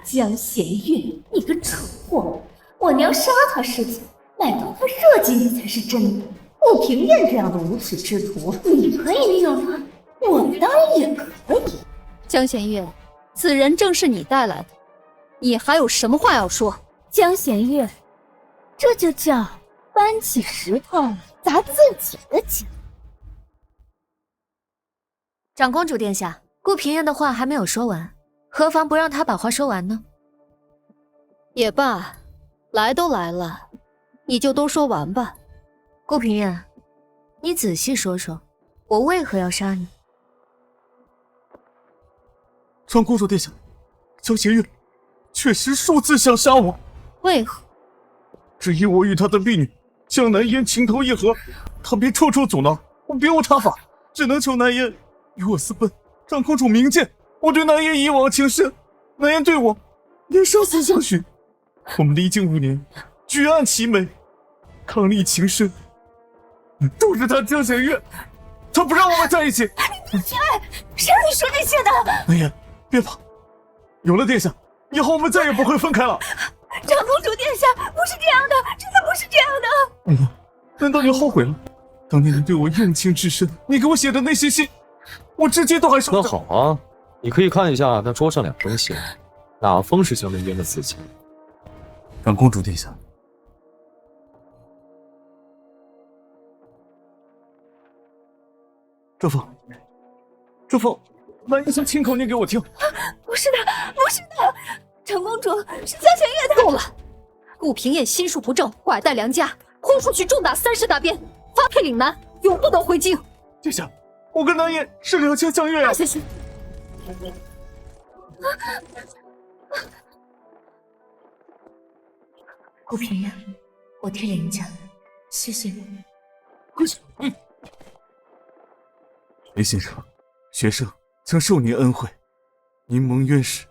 江弦月，你个蠢货！我娘杀他是假，乃刀锋射击你才是真的。顾平燕这样的无耻之徒，你可以利用他，我当然也可以。江弦月，此人正是你带来的，你还有什么话要说？江弦月，这就叫搬起石头砸自己的脚。长公主殿下，顾平燕的话还没有说完，何妨不让她把话说完呢？也罢，来都来了，你就都说完吧。顾平燕，你仔细说说，我为何要杀你？长公主殿下，江弦月确实数次想杀我。为何？只因我与他的婢女江南烟情投意合，他便处处阻挠，我别无他法，只能求南烟与我私奔。长公主明鉴，我对南烟一往情深，南烟对我也生死相许。我们历经5年，举案齐眉，伉俪情深，都是他江弦月，他不让我们在一起。你闭嘴！谁让你说这些的？南烟，别怕，有了殿下，以后我们再也不会分开了。长公主殿下，不是这样的，真的不是这样的。娘，难道你后悔了？当年你对我用情至深，你给我写的那些信，我至今都还收着。那好啊，你可以看一下那桌上2封信，哪封是江南烟的私信？长公主殿下，这封，南烟想亲口念给我听。不是的，不是的，长公主是江弦月的。够了！顾平燕心术不正，拐带良家，轰出去重打30大鞭，发配岭南，永不得回京。殿下，我跟南烟是两情相悦啊！谢谢。顾平燕，我替林家，谢谢你。林先生，学生曾受您恩惠，您蒙冤时，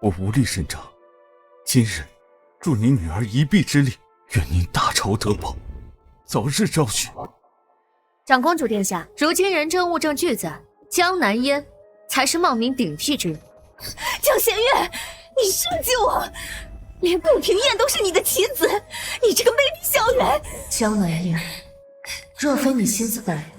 我无力伸张。今日助您女儿一臂之力，愿您大仇得报，早日昭雪。长公主殿下，如今人证物证俱在，江南烟才是冒名顶替之人。江弦月，你设计我，连顾平燕都是你的棋子，你这个魅力校园。江南烟，若非你心思歹毒，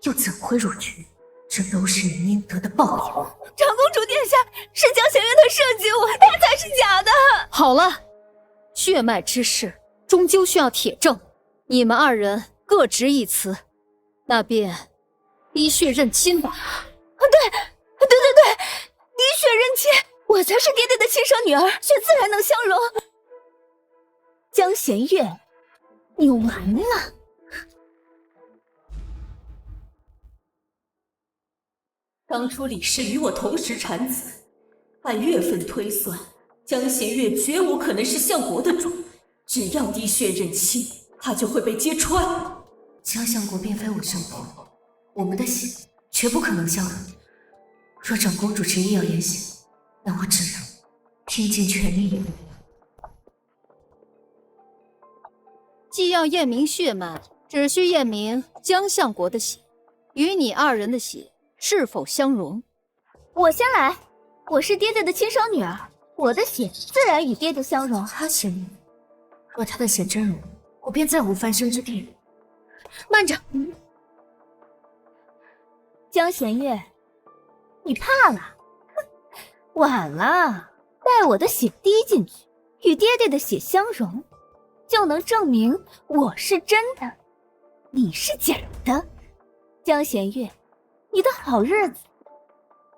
又怎会入局？这都是你应得的报应。长公主殿下，是江弦月他设计我，他才是假的。好了，血脉之事终究需要铁证，你们2人各执一词，那便滴血认亲吧。对，滴血认亲，我才是爹爹的亲生女儿，血自然能相容。江弦月，你完了。当初李氏与我同时产子，按月份推算，江弦月绝无可能是相国的种。只要滴血认亲，他就会被揭穿。江相国并非我生婆，我们的血绝不可能相容。若长公主执意要言行，那我只能拼尽全力以赴。既要验明血脉，只需验明江相国的血与你2人的血是否相容。我先来，我是爹爹的亲生女儿，我的血自然与爹爹相容。他血浓，若他的血真容，我便再无翻身之地。慢着，江弦月，你怕了？晚了，待我的血滴进去，与爹爹的血相融，就能证明我是真的，你是假的。江弦月，你的好日子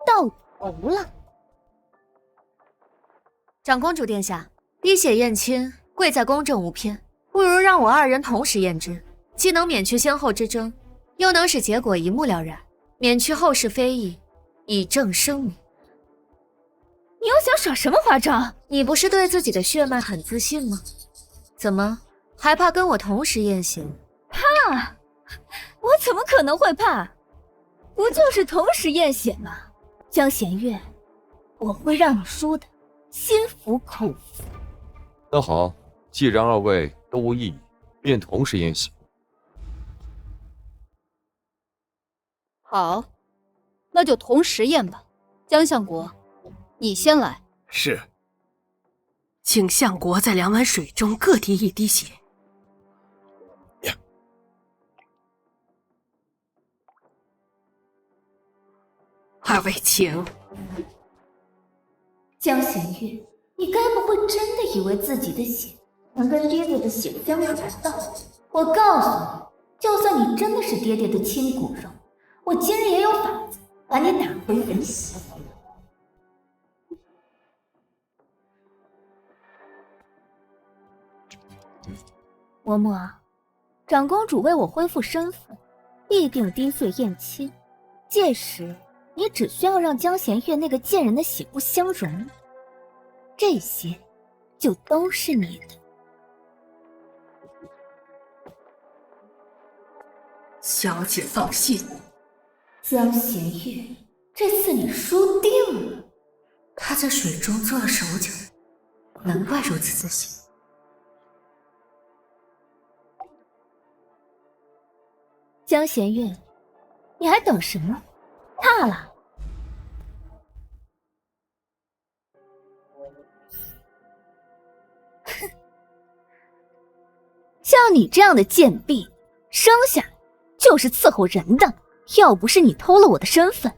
到头了。长公主殿下，滴血验亲，贵在公正无偏，不如让我二人同时验之，既能免去先后之争，又能使结果一目了然，免去后世非议，以正声明。你又想耍什么花招？你不是对自己的血脉很自信吗？怎么还怕跟我同时验血？怕？我怎么可能会怕？不就是同时验血吗？江弦月，我会让你输的心服口服。那好，既然二位都无异议，便同时验血。好，那就同时验吧。江相国，你先来。是。请相国在2碗水中各滴1滴血。二位请。江弦月，你该不会真的以为自己的血能跟爹爹的血相融到？我告诉你，就算你真的是爹爹的亲骨肉，我今日也有法子把你打回人形。嬷嬷，长公主为我恢复身份，必定滴血验亲，届时你只需要让江弦月那个贱人的血不相容，这些就都是你的。小姐放心，江弦月，这次你输定了。他在水中做了手脚，难怪如此自信。江弦月，你还等什么？怕了？哼！像你这样的贱婢，生下来就是伺候人的。要不是你偷了我的身份，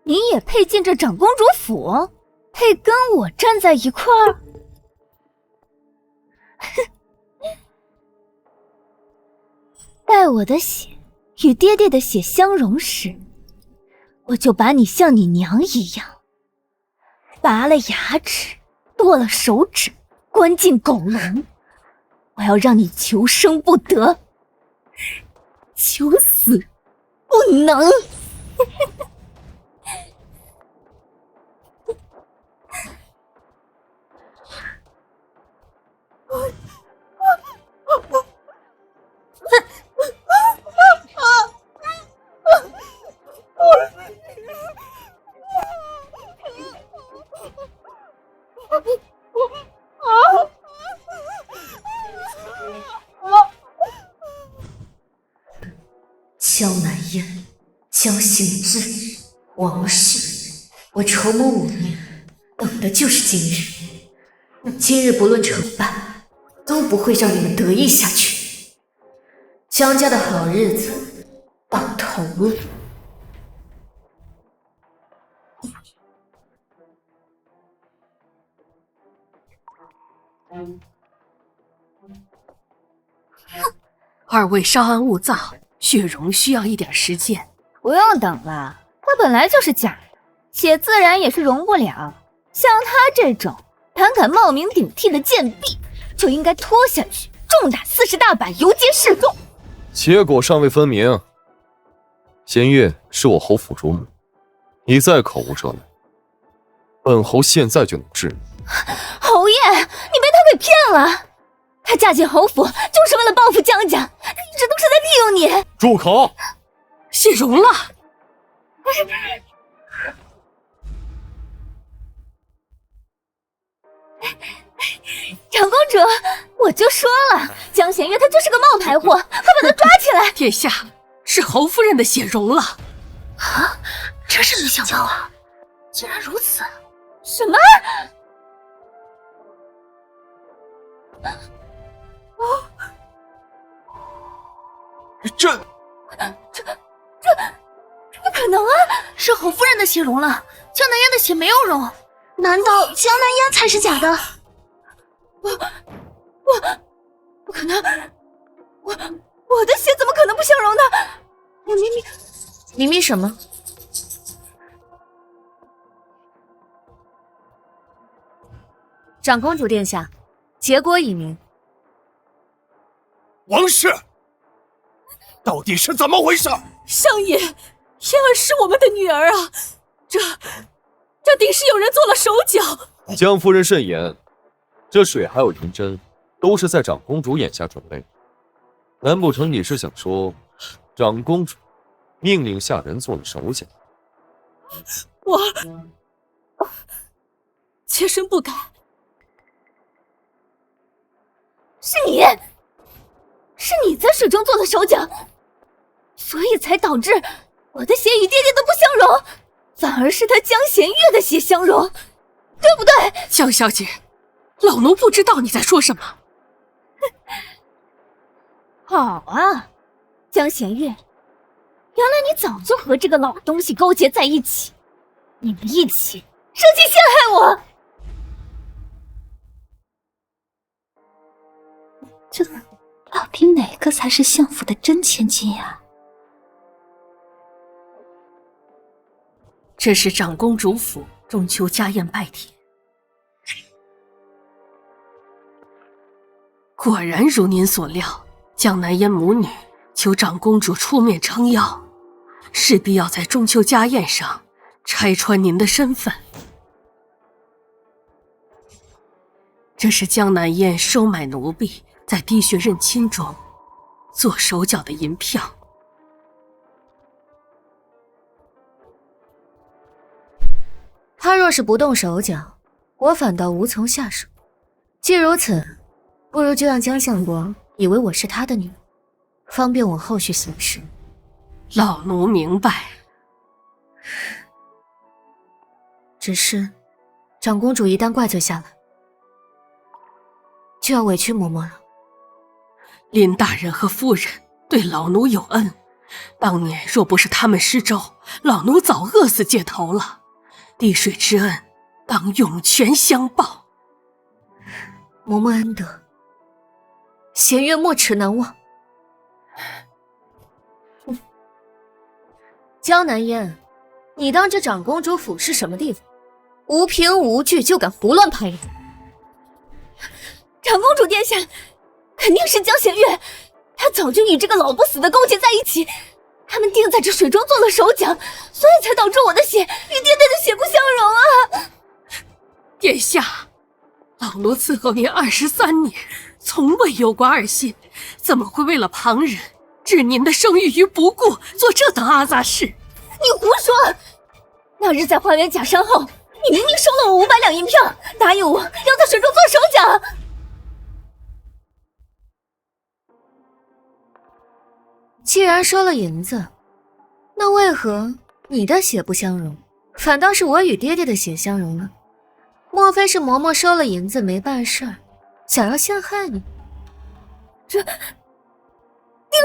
你也配进这长公主府？配跟我站在一块儿？哼！待我的血与爹爹的血相融时，我就把你像你娘一样，拔了牙齿，剁了手指，关进狗笼。我要让你求生不得，求死不能。江南烟、江行之、王氏，我筹谋5年，等的就是今日。今日不论成败，都不会让你们得意下去。江家的好日子到头了。二位稍安勿躁，血容需要一点时间。不用等了，它本来就是假的，血自然也是容不了。像他这种胆敢冒名顶替的贱婢，就应该拖下去，重打40大板，游街示众。结果尚未分明。弦月是我侯府主母，你再口无遮拦，本侯现在就能治你。侯爷，你被他给骗了。她嫁进侯府就是为了报复江家，她一直都是在利用你。住口！血容了。长公主，我就说了，江弦月她就是个冒牌货，快把她抓起来！殿下，是侯夫人的血容了。啊，真是没想到啊，竟然如此！什么？这不可能啊！是侯夫人的血融了，江南烟的血没有融。难道江南烟才是假的？我不可能！我的血怎么可能不相容呢？我明明什么？长公主殿下，结果已明。王氏，到底是怎么回事？相爷，燕儿是我们的女儿啊，这定是有人做了手脚。江夫人慎言，这水还有银针，都是在长公主眼下准备的。难不成你是想说，长公主命令下人做了手脚？我妾身不敢。是你在水中做的手脚，所以才导致我的血与爹爹的不相容，反而是他江弦月的血相容，对不对？江小姐，老奴不知道你在说什么。好啊，江弦月，原来你早就和这个老东西勾结在一起，你们一起设计陷害我。这到底哪个才是相府的真千金呀？这是长公主府中秋家宴拜帖，果然如您所料，江南烟母女求长公主出面撑腰，势必要在中秋家宴上拆穿您的身份。这是江南烟收买奴婢，在滴血认亲中做手脚的银票。他若是不动手脚，我反倒无从下手。既如此，不如就让江相国以为我是他的女儿，方便我后续行事。老奴明白。只是长公主一旦怪罪下来，就要委屈嬷嬷了。林大人和夫人对老奴有恩，当年若不是他们施粥，老奴早饿死街头了。滴水之恩，当涌泉相报。嬷嬷恩德，弦月没齿难忘。江南烟，你当这长公主府是什么地方？无凭无据就敢胡乱攀人？长公主殿下，肯定是江弦月，她早就与这个老不死的勾结在一起，他们定在这水中做了手脚，所以才导致我的血与爹爹的血不相容啊！殿下，老奴伺候您23年，从未有过二心，怎么会为了旁人置您的声誉于不顾，做这等阿杂事？你胡说！那日在花园假山后，你明明收了我500两银票，答应我要在水中做手脚。既然收了银子，那为何你的血不相容，反倒是我与爹爹的血相容呢？莫非是嬷嬷收了银子没办事儿，想要陷害你？这定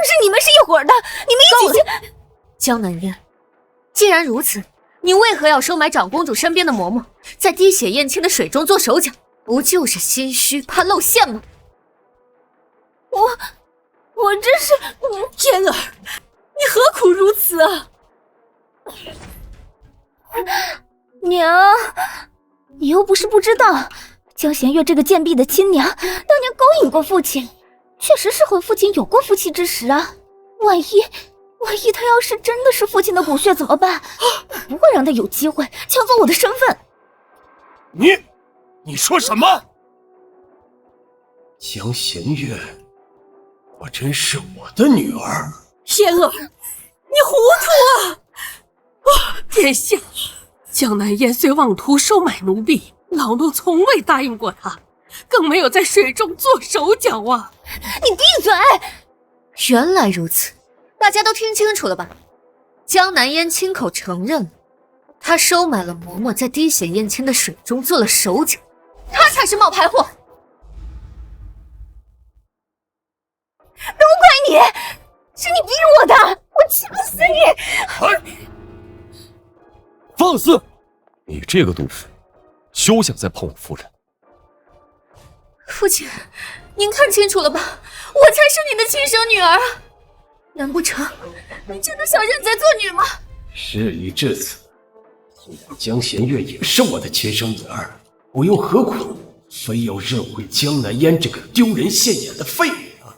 是你们是一伙的，你们一起去。江南烟，既然如此，你为何要收买长公主身边的嬷嬷，在滴血验亲的水中做手脚？不就是心虚，怕露馅吗？我这是嫣儿，你何苦如此啊？娘，你又不是不知道，江弦月这个贱婢的亲娘，当年勾引过父亲，确实是和父亲有过夫妻之实啊。万一他要是真的是父亲的骨血怎么办？不会让他有机会抢走我的身份。你说什么？江弦月果真是我的女儿？嫣儿，你糊涂啊！殿下，江南烟虽妄图收买奴婢，老奴从未答应过他，更没有在水中做手脚啊！你闭嘴！原来如此，大家都听清楚了吧？江南烟亲口承认了，他收买了嬷嬷，在滴血验亲的水中做了手脚，他才是冒牌货。都怪你，是你逼我的，我气不死你！放肆！你这个毒妇，休想再碰我夫人！父亲，您看清楚了吧？我才是你的亲生女儿啊！难不成你真的想认贼作女吗？事已至此，既然江弦月也是我的亲生女儿，我又何苦非要认回江南烟这个丢人现眼的废物啊！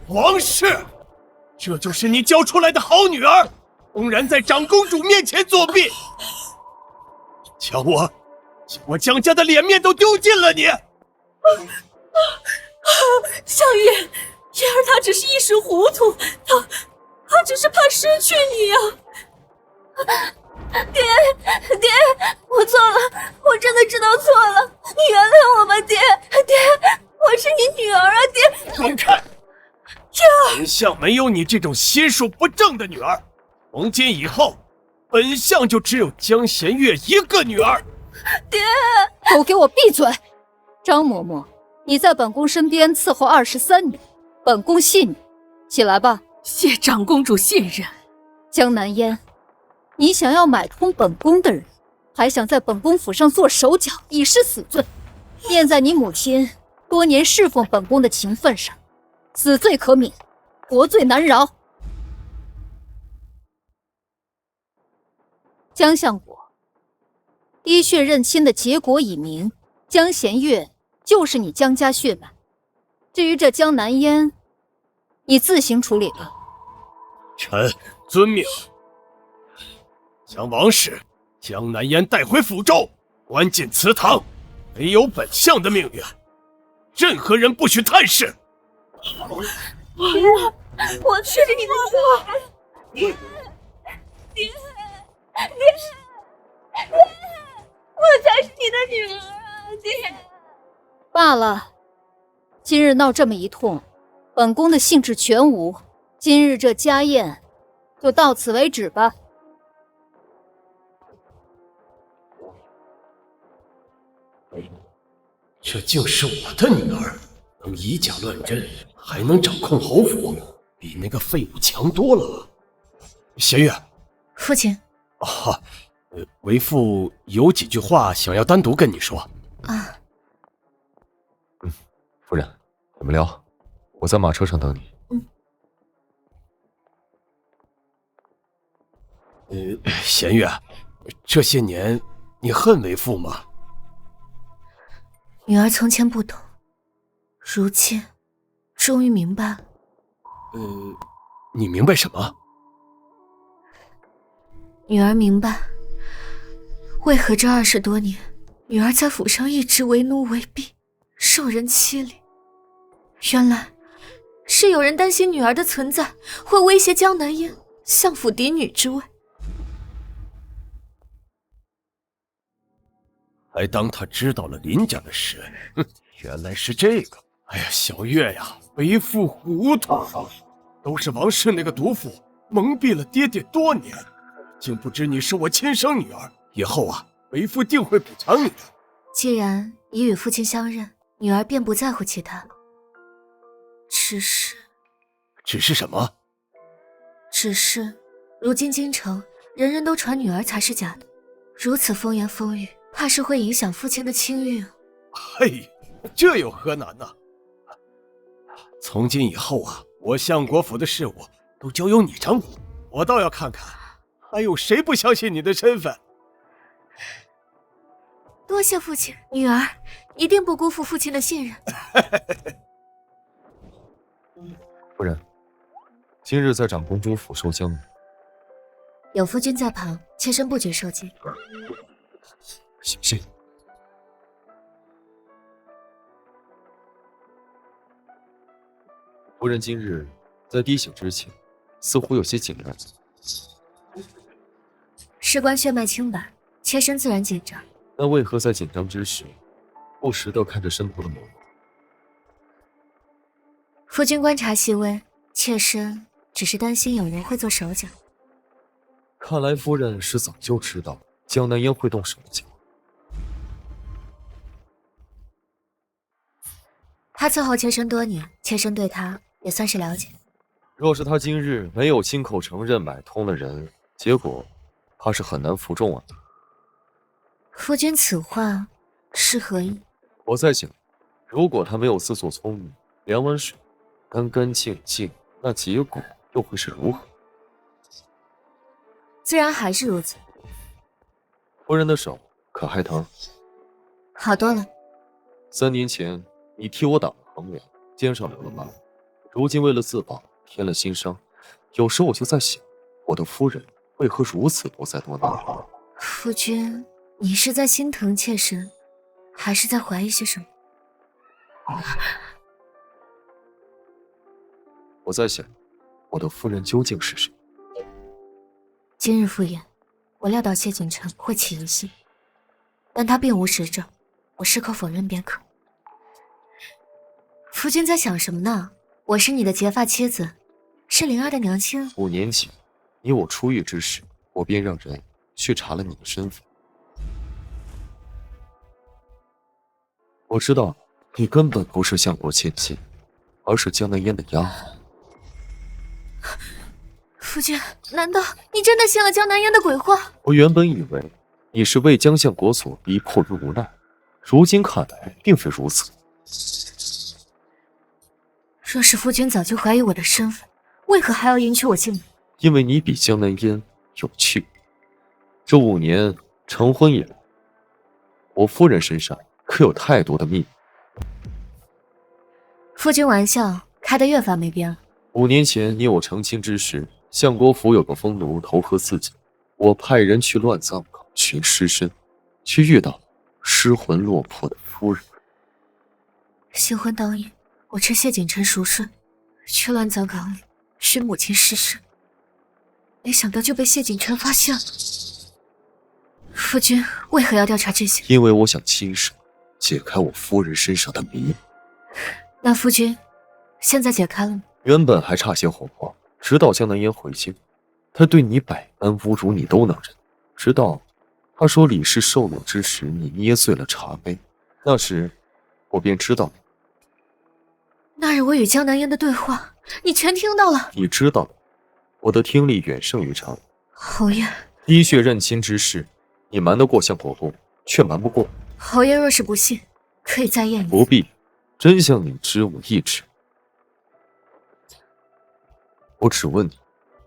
王氏，这就是你教出来的好女儿，公然在长公主面前作弊，将我江家的脸面都丢尽了你！相爷，燕儿她只是一时糊涂，她只是怕失去你啊！爹，我错了，我真的知道错了，你原谅我吧，爹，我是你女儿啊，爹。滚开！本相没有你这种心术不正的女儿，从今以后，本相就只有江弦月一个女儿。爹，都给我闭嘴！张嬷嬷，你在本宫身边伺候23年，本宫信你。起来吧。谢长公主信任。江南烟，你想要买通本宫的人，还想在本宫府上做手脚，以示死罪。念在你母亲多年侍奉本宫的情分上，死罪可免，活罪难饶。江相国，滴血认亲的结果已明，江弦月就是你江家血脉。至于这江南烟，你自行处理吧。臣遵命，将王氏、江南烟带回府中，关进祠堂。没有本相的命令，任何人不许探视。爹，我是你的女儿。爹，我才是你的女儿啊，爹。罢了，今日闹这么一通，本宫的兴致全无。今日这家宴就到此为止吧。这竟是我的女儿，能以假乱真，还能掌控侯府，比那个废物强多了。弦月，父亲。为父有几句话想要单独跟你说。啊。夫人，你们聊，我在马车上等你。弦月，这些年你恨为父吗？女儿从前不懂，如今终于明白了。你明白什么？女儿明白，为何这20多年，女儿在府上一直为奴为婢，受人欺凌。原来是有人担心女儿的存在会威胁江南烟相府嫡女之位。还当他知道了林家的事，原来是这个。哎呀，小月呀，为父糊涂，都是王氏那个毒妇蒙蔽了爹爹多年，竟不知你是我亲生女儿。以后啊，为父定会补偿你的。既然已与父亲相认，女儿便不在乎其他。只是什么？只是如今京城人人都传女儿才是假的，如此风言风语，怕是会影响父亲的清誉。嘿，这有何难呢？从今以后啊，我相国府的事务都交由你掌管，我倒要看看还有谁不相信你的身份。多谢父亲，女儿一定不辜负父亲的信任。夫人，今日在长公主府受惊。有夫君在旁，妾身不觉受惊。行。夫人今日在滴血之前，似乎有些紧张。事关血脉清白，妾身自然紧张。那为何在紧张之时，不时地看着身后的某人？夫君观察细微，妾身只是担心有人会做手脚。看来夫人是早就知道江南烟会动手脚。他伺候妾身多年，妾身对他也算是了解。若是他今日没有亲口承认买通了人，结果怕是很难服众啊。夫君此话是何意？我在想，如果他没有自作聪明，两碗水干干净净，那结果又会是如何？自然还是如此。夫人的手可还疼？好多了。3年前你替我打了横梁，肩上留了疤，如今为了自保添了新伤。有时我就在想，我的夫人为何如此多灾多难？夫君，你是在心疼妾身，还是在怀疑些什么？我在想，我的夫人究竟是谁？今日赴宴，我料到谢景琛会起疑心，但他并无实证，我矢口否认便可。夫君在想什么呢？我是你的结发妻子，是灵儿的娘亲。5年前，你我出狱之时，我便让人去查了你的身份。我知道你根本不是相国千金，而是江南烟的丫鬟。夫君，难道你真的信了江南烟的鬼话？我原本以为你是为江相国所逼，迫于无奈，如今看来并非如此。若是夫君早就怀疑我的身份，为何还要迎娶我进门？因为你比江南烟有趣。这5年成婚以来，我夫人身上可有太多的秘密。夫君玩笑开得越发没边了。5年前你我成亲之时，相国府有个疯奴投河自尽，我派人去乱葬岗寻尸身，却遇到失魂落魄的夫人。新婚当夜，我趁谢景琛熟睡，去乱葬岗里寻母亲尸身，没想到就被谢景琛发现了。夫君为何要调查这些？因为我想亲手解开我夫人身上的谜。那夫君现在解开了吗？原本还差些火候，直到江南烟回京，他对你百般侮辱，你都能忍。直到他说李氏受辱之时，你捏碎了茶杯，那时我便知道了。那日我与江南烟的对话，你全听到了。你知道的，我的听力远胜于常人。侯爷，滴血认亲之事，你瞒得过相国公，却瞒不过。侯爷若是不信，可以再验一次。不必，真相你知我亦知。我只问你，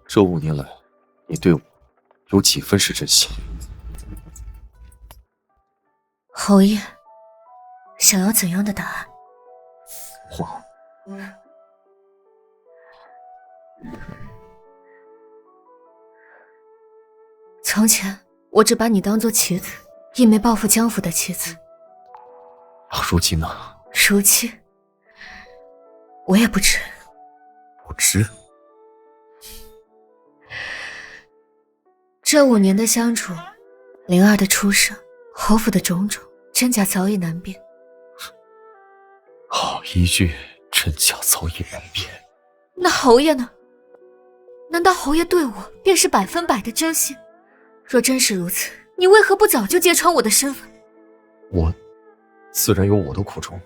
这5年来，你对我有几分是真心？侯爷，想要怎样的答案？话。从前我只把你当作棋子，一枚报复江府的棋子。如今呢？如今我也不知。不知。这5年的相处，灵儿的出生，侯府的种种，真假早已难辨。好一句真假早已难辨。那侯爷呢？难道侯爷对我便是100%的真心？若真是如此，你为何不早就揭穿我的身份？我自然有我的苦衷。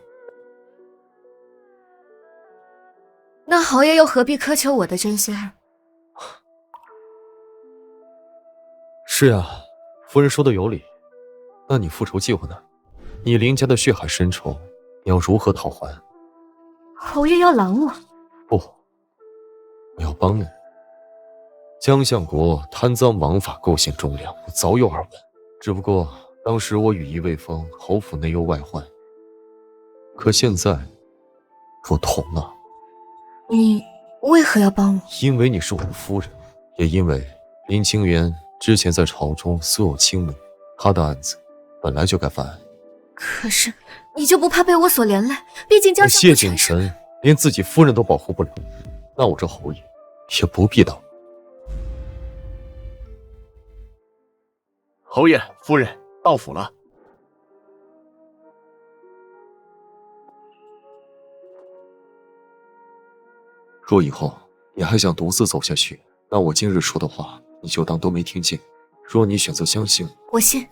那侯爷又何必苛求我的真心呢？是啊，夫人说的有理。那你复仇计划呢？你林家的血海深仇，你要如何讨还？侯爷要拦我？不，我要帮你。江相国贪赃枉法，构陷忠良，我早有耳闻。只不过当时我羽翼未丰，侯府内忧外患。可现在不同了。你为何要帮我？因为你是我的夫人，也因为林清源之前在朝中所有亲密，他的案子本来就该翻案。可是你就不怕被我所连累？毕竟江相谢景琛连自己夫人都保护不了，那我这侯爷也不必当。侯爷夫人到府了。若以后你还想独自走下去，那我今日说的话你就当都没听见。若你选择相信，我信。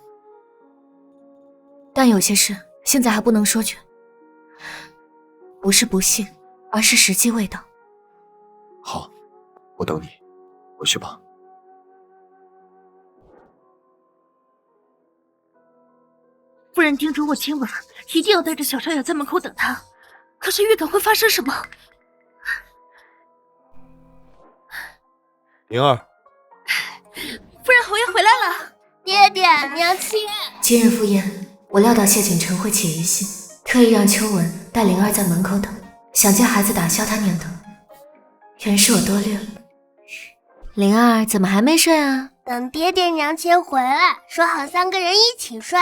但有些事现在还不能说全，不是不信，而是时机未到。好，我等你，回去吧。夫人叮嘱我今晚一定要带着小少爷在门口等他，可是预感会发生什么？灵儿，夫人侯爷回来了。爹爹，娘亲，今日赴宴，我料到谢景晨会起疑心，特意让秋文带灵儿在门口等，想借孩子打消他念头。原是我多虑了。灵儿怎么还没睡啊？等爹爹娘亲回来，说好3个人一起睡。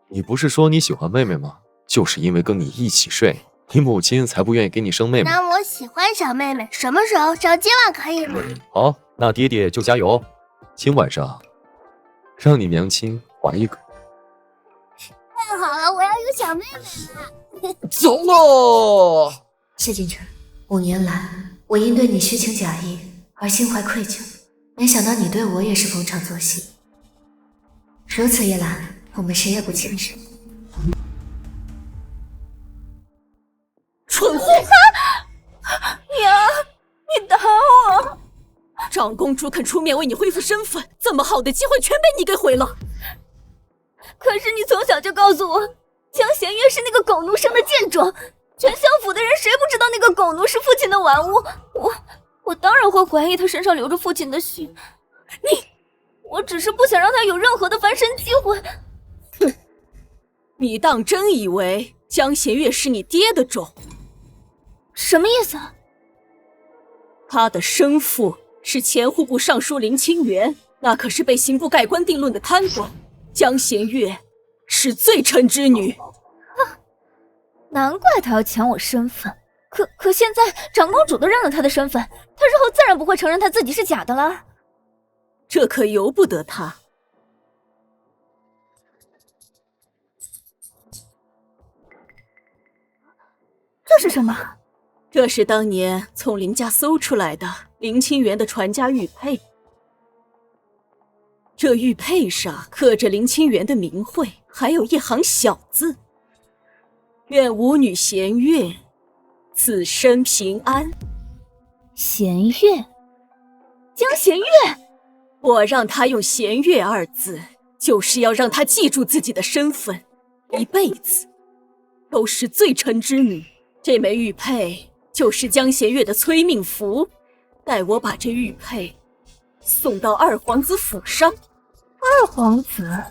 你不是说你喜欢妹妹吗？就是因为跟你一起睡，你母亲才不愿意给你生妹妹。那我喜欢小妹妹，什么时候生？今晚可以吗？好，那爹爹就加油。今晚上让你娘亲怀一个。太好了，我要有小妹妹了。走喽！谢景晨，5年来我因对你虚情假意而心怀愧疚，没想到你对我也是逢场作戏。如此一来，我们谁也不欠谁。蠢货！娘，你打我！长公主肯出面为你恢复身份，这么好的机会全被你给毁了。可是你从小就告诉我，江弦月是那个狗奴生的贱种，全相府的人谁不知道那个狗奴是父亲的玩物？我当然会怀疑他身上流着父亲的血。我只是不想让他有任何的翻身机会。哼，你当真以为江弦月是你爹的种？什么意思？他的生父是前户部尚书林清源，那可是被刑部盖棺定论的贪官。江弦月是罪臣之女。难怪他要抢我身份。可现在长公主都认了他的身份，他日后自然不会承认他自己是假的了。这可由不得他。这是什么？这是当年从林家搜出来的林清源的传家玉佩。这玉佩上刻着林清源的名讳，还有一行小字：愿吾女弦月此生平安。弦月，江弦月。我让他用弦月2字，就是要让他记住自己的身份，一辈子都是罪臣之女。这枚玉佩就是江弦月的催命符，待我把这玉佩送到二皇子府上。二皇子？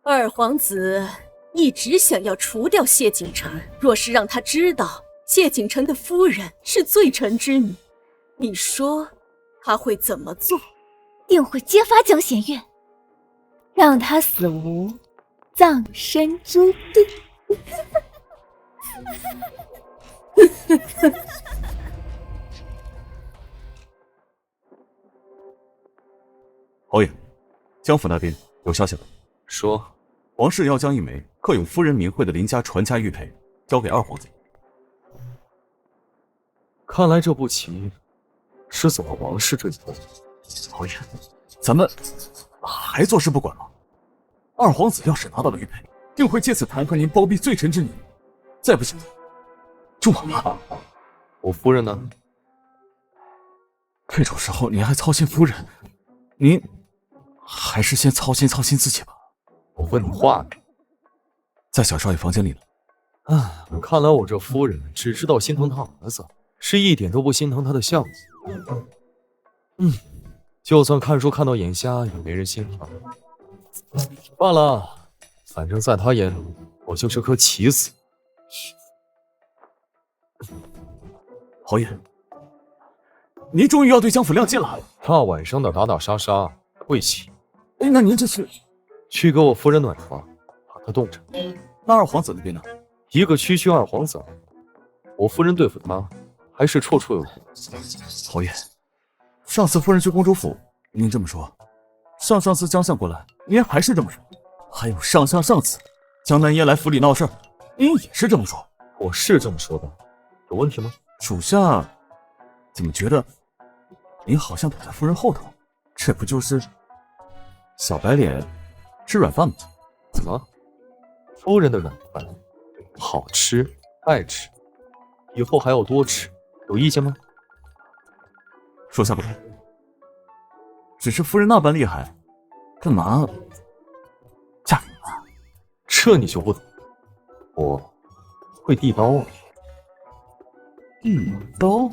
二皇子一直想要除掉谢景城，若是让他知道谢景城的夫人是罪臣之女，你说他会怎么做？定会揭发江弦月，让他死无葬身之地。侯爷，江府那边有消息了，说王氏要将一枚刻有夫人名讳的林家传家玉佩交给二皇子。看来这步棋是走了王氏这一步。侯爷，咱们还坐视不管吗？二皇子要是拿到了玉佩，定会借此弹劾您包庇罪臣之女。再不行，就完了。我夫人呢？这种时候您还操心夫人，您还是先操心自己吧。我问你话呢，在小少爷房间里呢。看来我这夫人只知道心疼他儿子，是一点都不心疼他的相子。就算看书看到眼瞎，也没人心疼。罢了，反正在他眼里，我就是颗棋子。侯爷，您终于要对江府亮剑了。大晚上的打打杀杀，晦气。那您这是去给我夫人暖床，把她冻着。那二皇子那边呢？一个区区二皇子，我夫人对付他还是绰绰有余。侯爷，上次夫人去公主府，您这么说；上次江相过来，您还是这么说；还有上次江南爷来府里闹事儿，您也是这么说。我是这么说的，有问题吗？属下怎么觉得您好像躲在夫人后头？这不就是小白脸吃软饭吗？怎么？夫人的软饭好吃，爱吃，以后还要多吃，有意见吗？属下不敢。只是夫人那般厉害，干嘛嫁给他？这你就不懂，我会递刀啊。递刀？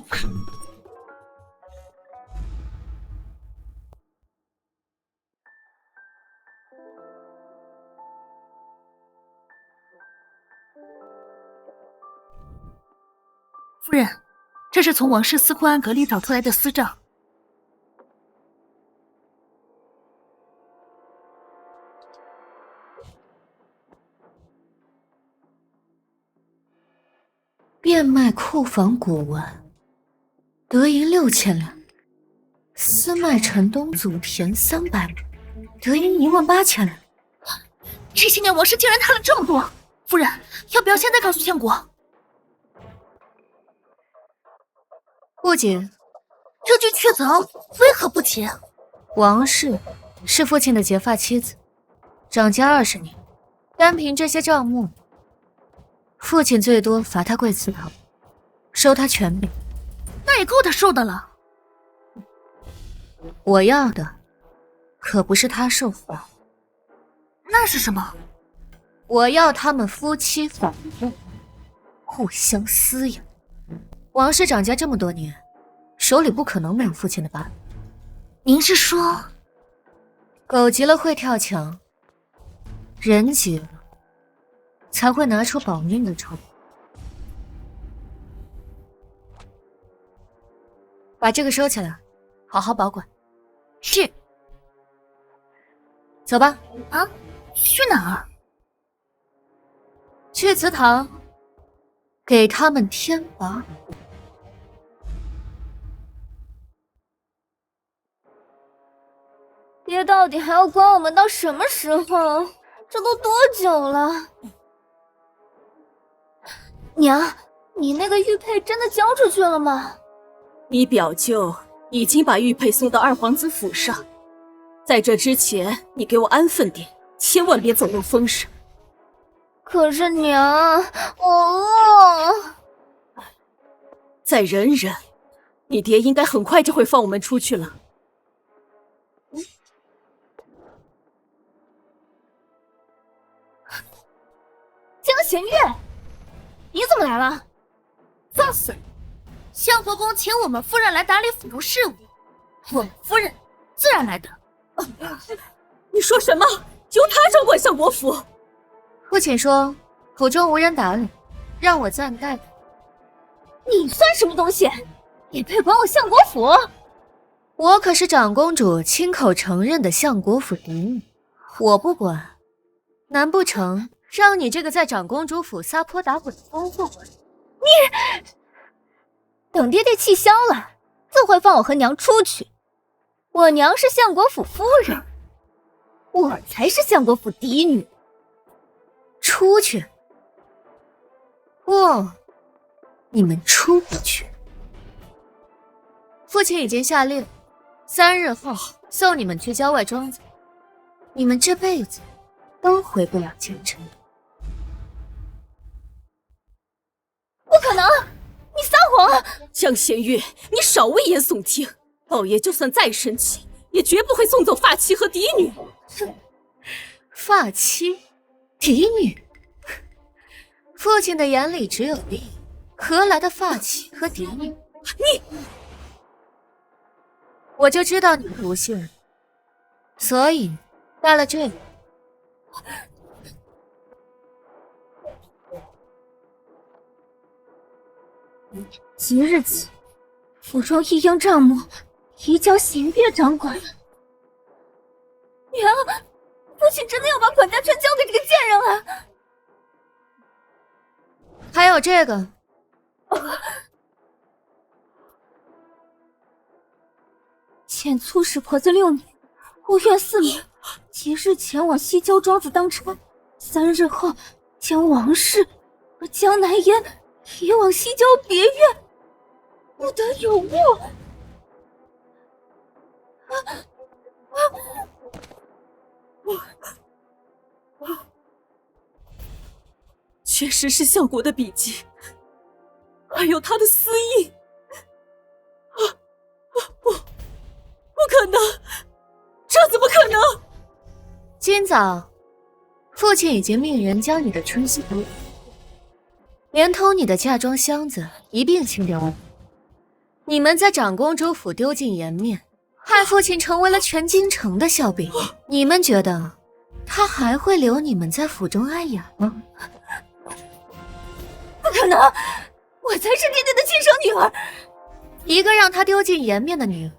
夫人，这是从王室司库安格里找出来的私账。变卖库房古玩，得银6000两；私卖城东祖田300亩，得银18000两。这些年王室竟然贪了这么多，夫人，要不要现在告诉相国？不仅这具确凿为何不提？王氏是父亲的结发妻子，掌家20年，单凭这些账目，父亲最多罚他跪祠堂，收他全柄。那也够他受的了。我要的可不是他受罚，那是什么？我要他们夫妻反目，互相撕咬。王氏掌家这么多年，手里不可能没有父亲的疤。您是说，狗急了会跳墙，人急了才会拿出保命的筹码。把这个收起来，好好保管。是。走吧。啊？去哪儿？去祠堂，给他们添把火。爹到底还要管我们到什么时候？这都多久了？娘，你那个玉佩真的交出去了吗？你表舅已经把玉佩送到二皇子府上，在这之前，你给我安分点，千万别走漏风声。可是娘，我饿。再忍忍，你爹应该很快就会放我们出去了。江弦月，你怎么来了？放肆！相国公请我们夫人来打理府中事务，我们夫人自然来的。你说什么？由他掌管相国府？父亲说府中无人打理，让我暂代。你算什么东西？也配管我相国府？我可是长公主亲口承认的相国府嫡女，我不管，难不成让你这个在长公主府撒泼打滚的疯货管？你等爹爹气消了，自会放我和娘出去。我娘是相国府夫人，我才是相国府嫡女。出去？不，你们出不去。父亲已经下令，3日后送你们去郊外庄子，你们这辈子都回不了京城。不可能！你撒谎！江弦月，你少危言耸听！老爷就算再生气，也绝不会送走发妻和嫡女。发妻、嫡女，父亲的眼里只有利，何来的发妻和嫡女？你，我就知道你不信，所以带了这个。即日起，府中一应账目移交弦月掌管。娘，父亲真的要把管家全交给这个贱人了？还有这个，遣粗使婆子6年，无怨4名，即日前往西郊庄子当差，3日后将王氏和江南烟移往西郊别院，不得有误。确实是相国的笔迹，还有他的私印。不可能，这怎么可能？今早，父亲已经命人将你的春熙服，连同你的嫁妆箱子一并清掉了。你们在长公主府丢尽颜面，害父亲成为了全京城的笑柄。你们觉得他还会留你们在府中碍眼吗？不可能！我才是爹爹的亲生女儿。一个让他丢尽颜面的女儿，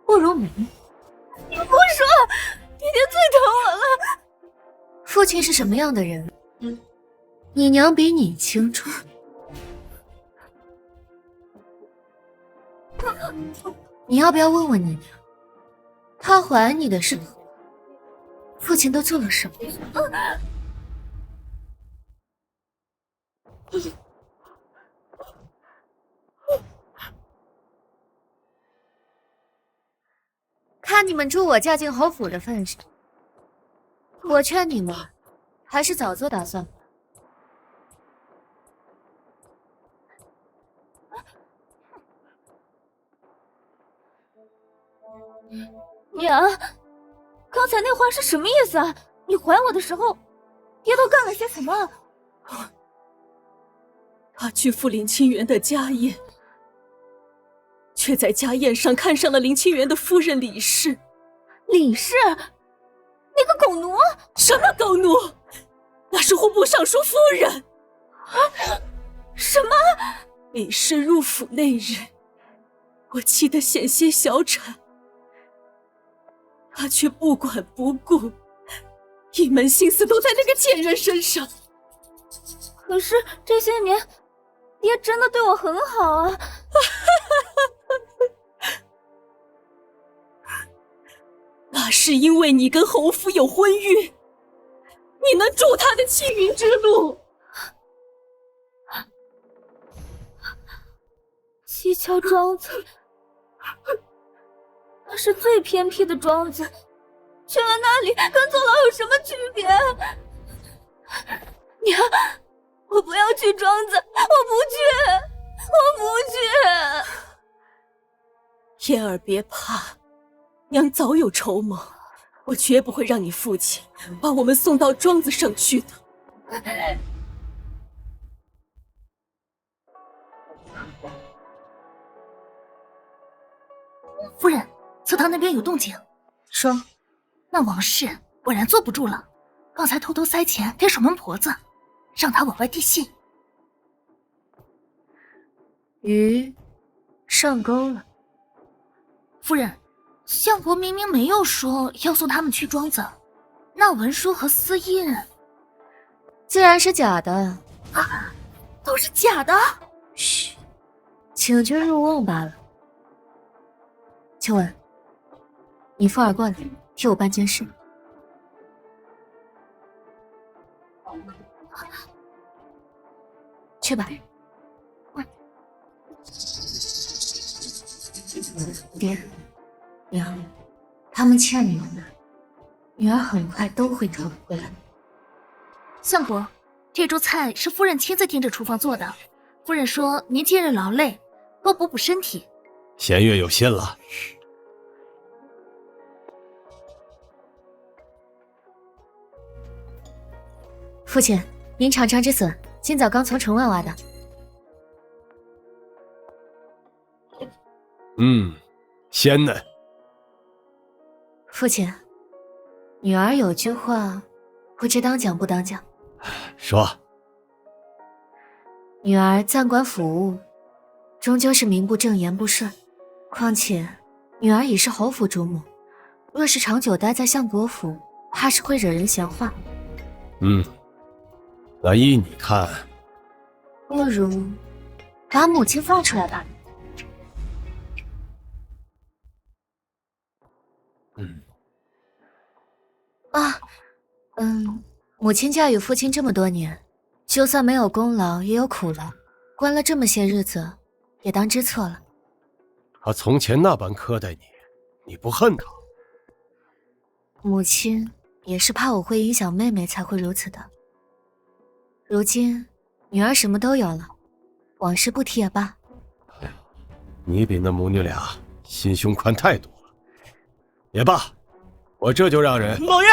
不如没。你不说，爹爹最疼我了。父亲是什么样的人，你娘比你清楚。你要不要问问你娘，她怀你的时候，父亲都做了什么？看你们助我嫁进侯府的份上，我劝你们还是早做打算吧。娘，刚才那话是什么意思啊？你怀我的时候，爹都干了些什么？他去赴林清源的家宴，却在家宴上看上了林清源的夫人李氏。李氏，那个狗奴！什么狗奴？那是户部尚书夫人。什么？李氏入府那日，我气得险些小产，他却不管不顾，一门心思都在那个贱人身上。可是这些年，爹真的对我很好啊。那是因为你跟侯府有婚约，你能助他的青云之路。七桥庄子，那是最偏僻的庄子，去了那里跟坐牢有什么区别？娘，我不要去庄子，我不去。燕儿别怕，娘早有筹谋，我绝不会让你父亲把我们送到庄子上去的。夫人，祠堂那边有动静。说，那王氏果然坐不住了，刚才偷偷塞钱给守门婆子，让她往外递信。鱼上钩了。夫人，相国明明没有说要送他们去庄子，那文书和私印自然是假的啊，都是假的。嘘，请君入瓮罢了。秋文，你扶儿过来，替我办件事。去吧。爹，娘，他们欠你们的，女儿很快都会讨回来。相国，这桌菜是夫人亲自盯着厨房做的。夫人说您今日劳累，多补补身体。弦月有心了。父亲，您尝尝这笋，今早刚从城外挖的。鲜嫩。父亲，女儿有句话，不知当讲不当讲。说。女儿暂管府务，终究是名不正言不顺。况且，女儿已是侯府主母，若是长久待在相国府，怕是会惹人闲话。那依你看，不如把母亲放出来吧。母亲嫁与父亲这么多年，就算没有功劳也有苦劳，关了这么些日子，也当知错了。他从前那般苛待你，你不恨他？母亲也是怕我会影响妹妹才会如此的。如今女儿什么都有了，往事不提也罢。你比那母女俩心胸宽太多了。也罢，我这就让人。老爷，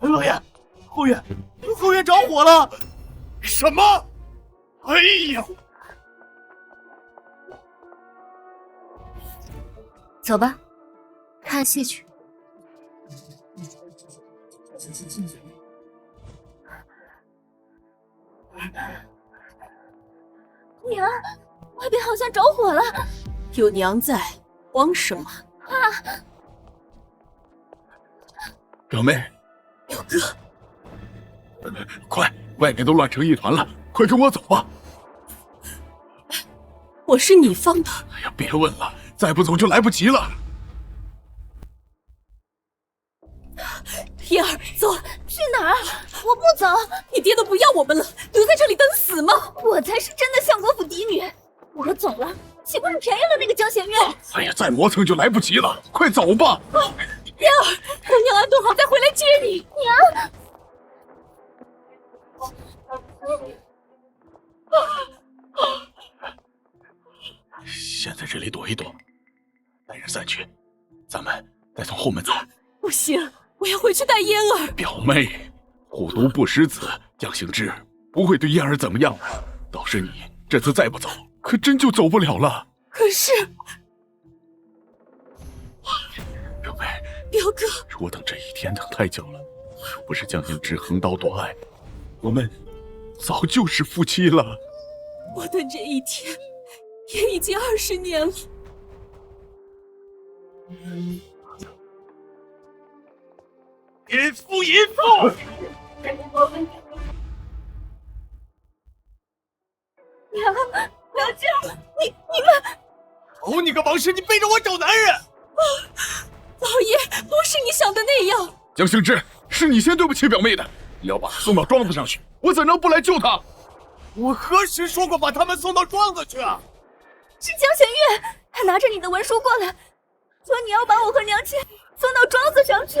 老爷，后院着火了！什么？哎呀！走吧，看戏去。娘，外边好像着火了。有娘在，慌什么？表妹，表哥，快，外面都乱成一团了，快跟我走吧。我是你放的。哎呀，别问了，再不走就来不及了。燕儿，走，去哪儿？我不走，你爹都不要我们了，留在这里等死吗？我才是真的相国府嫡女，我走了，岂不是便宜了那个江弦月？哎呀，再磨蹭就来不及了，快走吧。燕儿，等娘安顿好再回来接你。娘。先在这里躲一躲，待人散去，咱们再从后门走。不行，我要回去带嫣儿。表妹，虎毒不食子，江行之不会对嫣儿怎么样的。倒是你这次再不走，可真就走不了了。可是，表妹，表哥，我等这一天等太久了。若不是江行之横刀夺爱，我们早就是夫妻了。我等这一天也已经20年了。淫妇，淫妇！娘舅，你们！哦，你个王氏，你背着我找男人！老爷，不是你想的那样。江行之，是你先对不起表妹的，你要把她送到庄子上去，我怎能不来救她？我何时说过把他们送到庄子去啊？是江弦月，他拿着你的文书过来，说你要把我和娘亲送到庄子上去。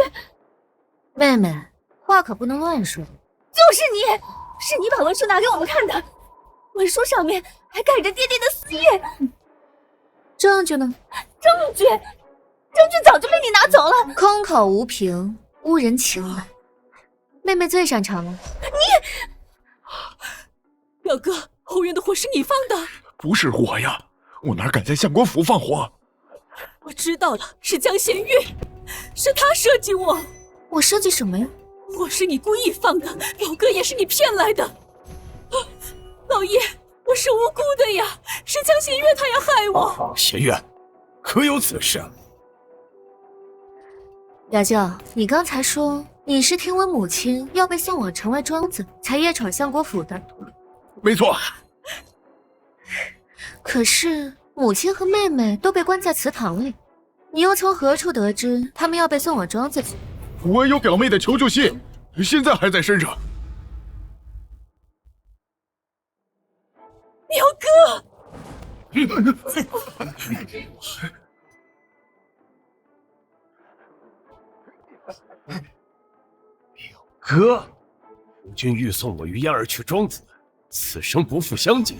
妹妹，话可不能乱说。就是你，是你把文书拿给我们看的，文书上面还盖着爹爹的死印。证据呢？证据早就被你拿走了。空口无凭，污人情来。妹妹最擅长了。你，表哥，后院的火是你放的？不是我呀，我哪敢在相国府放火？我知道了，是江弦月，是他设计我。我设计什么呀？我是你故意放的，表哥也是你骗来的。老爷，我是无辜的呀，是江弦月他要害我。弦月，可有此事？表舅，你刚才说你是听闻母亲要被送往城外庄子，才夜闯相国府的。没错。可是母亲和妹妹都被关在祠堂里，你又从何处得知他们要被送往庄子去？我有表妹的求救信，现在还在身上。表哥，表哥，夫君欲送我与嫣儿去庄子，此生不复相见。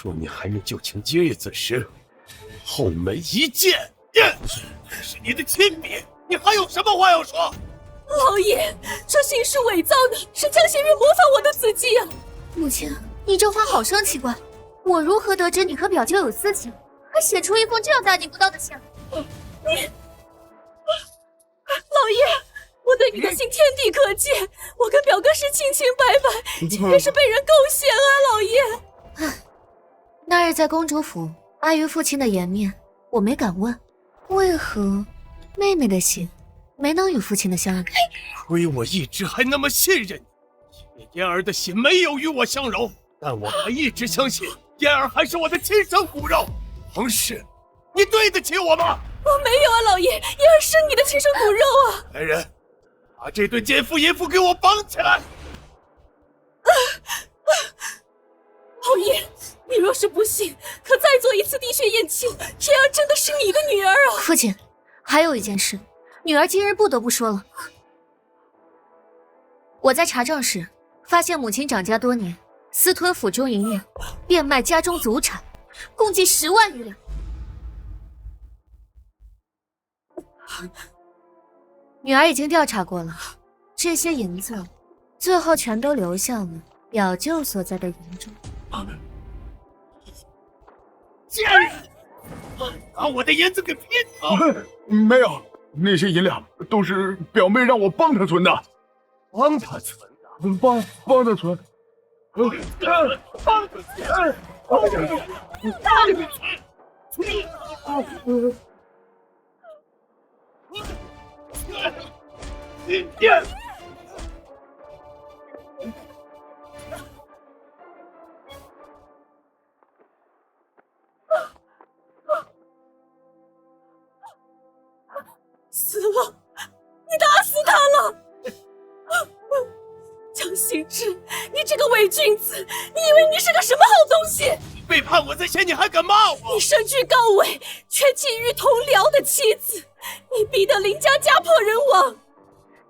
若你还念旧情今日此时，后门一见，是你的亲笔，你还有什么话要说？老爷，这信是伪造的，是江弦月模仿我的字迹啊！母亲，你这话好生奇怪，我如何得知你和表舅有私情，还写出一封这样大逆不道的信？老爷，我对你的信天地可见，我跟表哥是清清白白，今天是被人构陷啊！老爷，那日在公主府，碍于父亲的颜面，我没敢问，为何妹妹的信没能与父亲的相认？亏我一直还那么信任你，因为嫣儿的心没有与我相容，但我还一直相信嫣儿还是我的亲生骨肉。王氏，你对得起我吗？我没有啊，老爷，嫣儿是你的亲生骨肉啊！来人，把这对奸夫淫妇给我绑起来！老爷，你若是不信，可再做一次滴血验亲，嫣儿真的是你的女儿啊！父亲，还有一件事，女儿今日不得不说了。我在查账时发现母亲掌家多年，私吞府中银两，变卖家中祖产，共计10万余两。女儿已经调查过了，这些银子最后全都流向了表舅所在的营中。贱人，把我的银子给骗走！没有，那些银两都是表妹让我帮她存的。帮她存的？帮她存？帮她存？死了！你打死他了！江心之，你这个伪君子，你以为你是个什么好东西？背叛我在前，你还敢骂我？你身居高位，却觊觎同僚的妻子，你逼得林家家破人亡。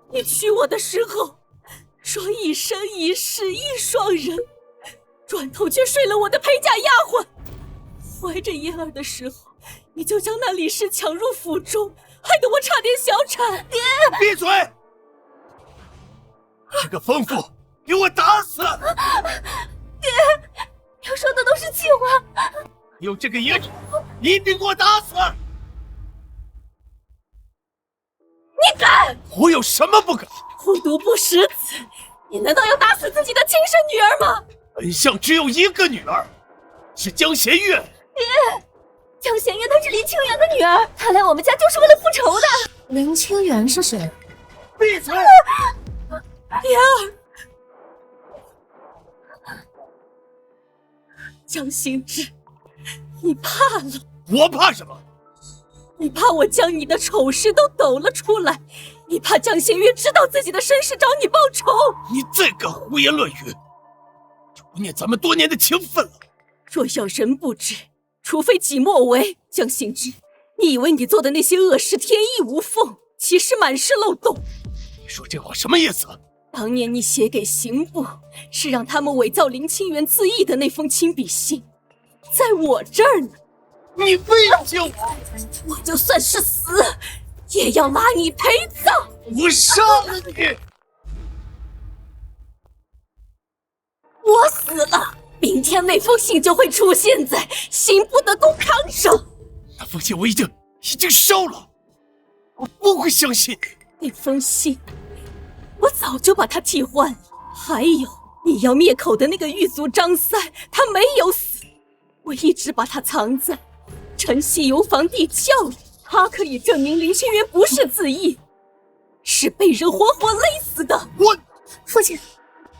你娶我的时候说一生一世一双人，转头却睡了我的陪嫁丫鬟。怀着嫣儿的时候，你就将那李氏抢入府中，害得我差点小产。爹，闭嘴！这个疯妇，给我打死！爹，你说的都是气话。有这个野种，一定给我打死！你敢？我有什么不敢？虎毒不食子，你难道要打死自己的亲生女儿吗？本相只有一个女儿，是江弦月。爹，江弦月她是林清源的女儿，她来我们家就是为了复仇的。林清源是谁？闭嘴！嫣儿，江心之，你怕了？我怕什么？你怕我将你的丑事都抖了出来，你怕江弦月知道自己的身世找你报仇。你再敢胡言乱语，就不念咱们多年的情分了。若要人不知，除非己莫为。江心之，你以为你做的那些恶事天衣无缝，其实满是漏洞。你说这话什么意思？当年你写给刑部，是让他们伪造林清源自缢的那封亲笔信，在我这儿呢。你非要救我，我就算是死，也要拉你陪葬。我杀了你！我死了，明天那封信就会出现在刑部的公堂上。那封信我已经烧了，我不会相信你。那封信我早就把它替换了。还有你要灭口的那个狱卒张三，他没有死，我一直把他藏在晨曦游房地窖里，他可以证明林清源不是自缢，是被人活活勒死的。父亲，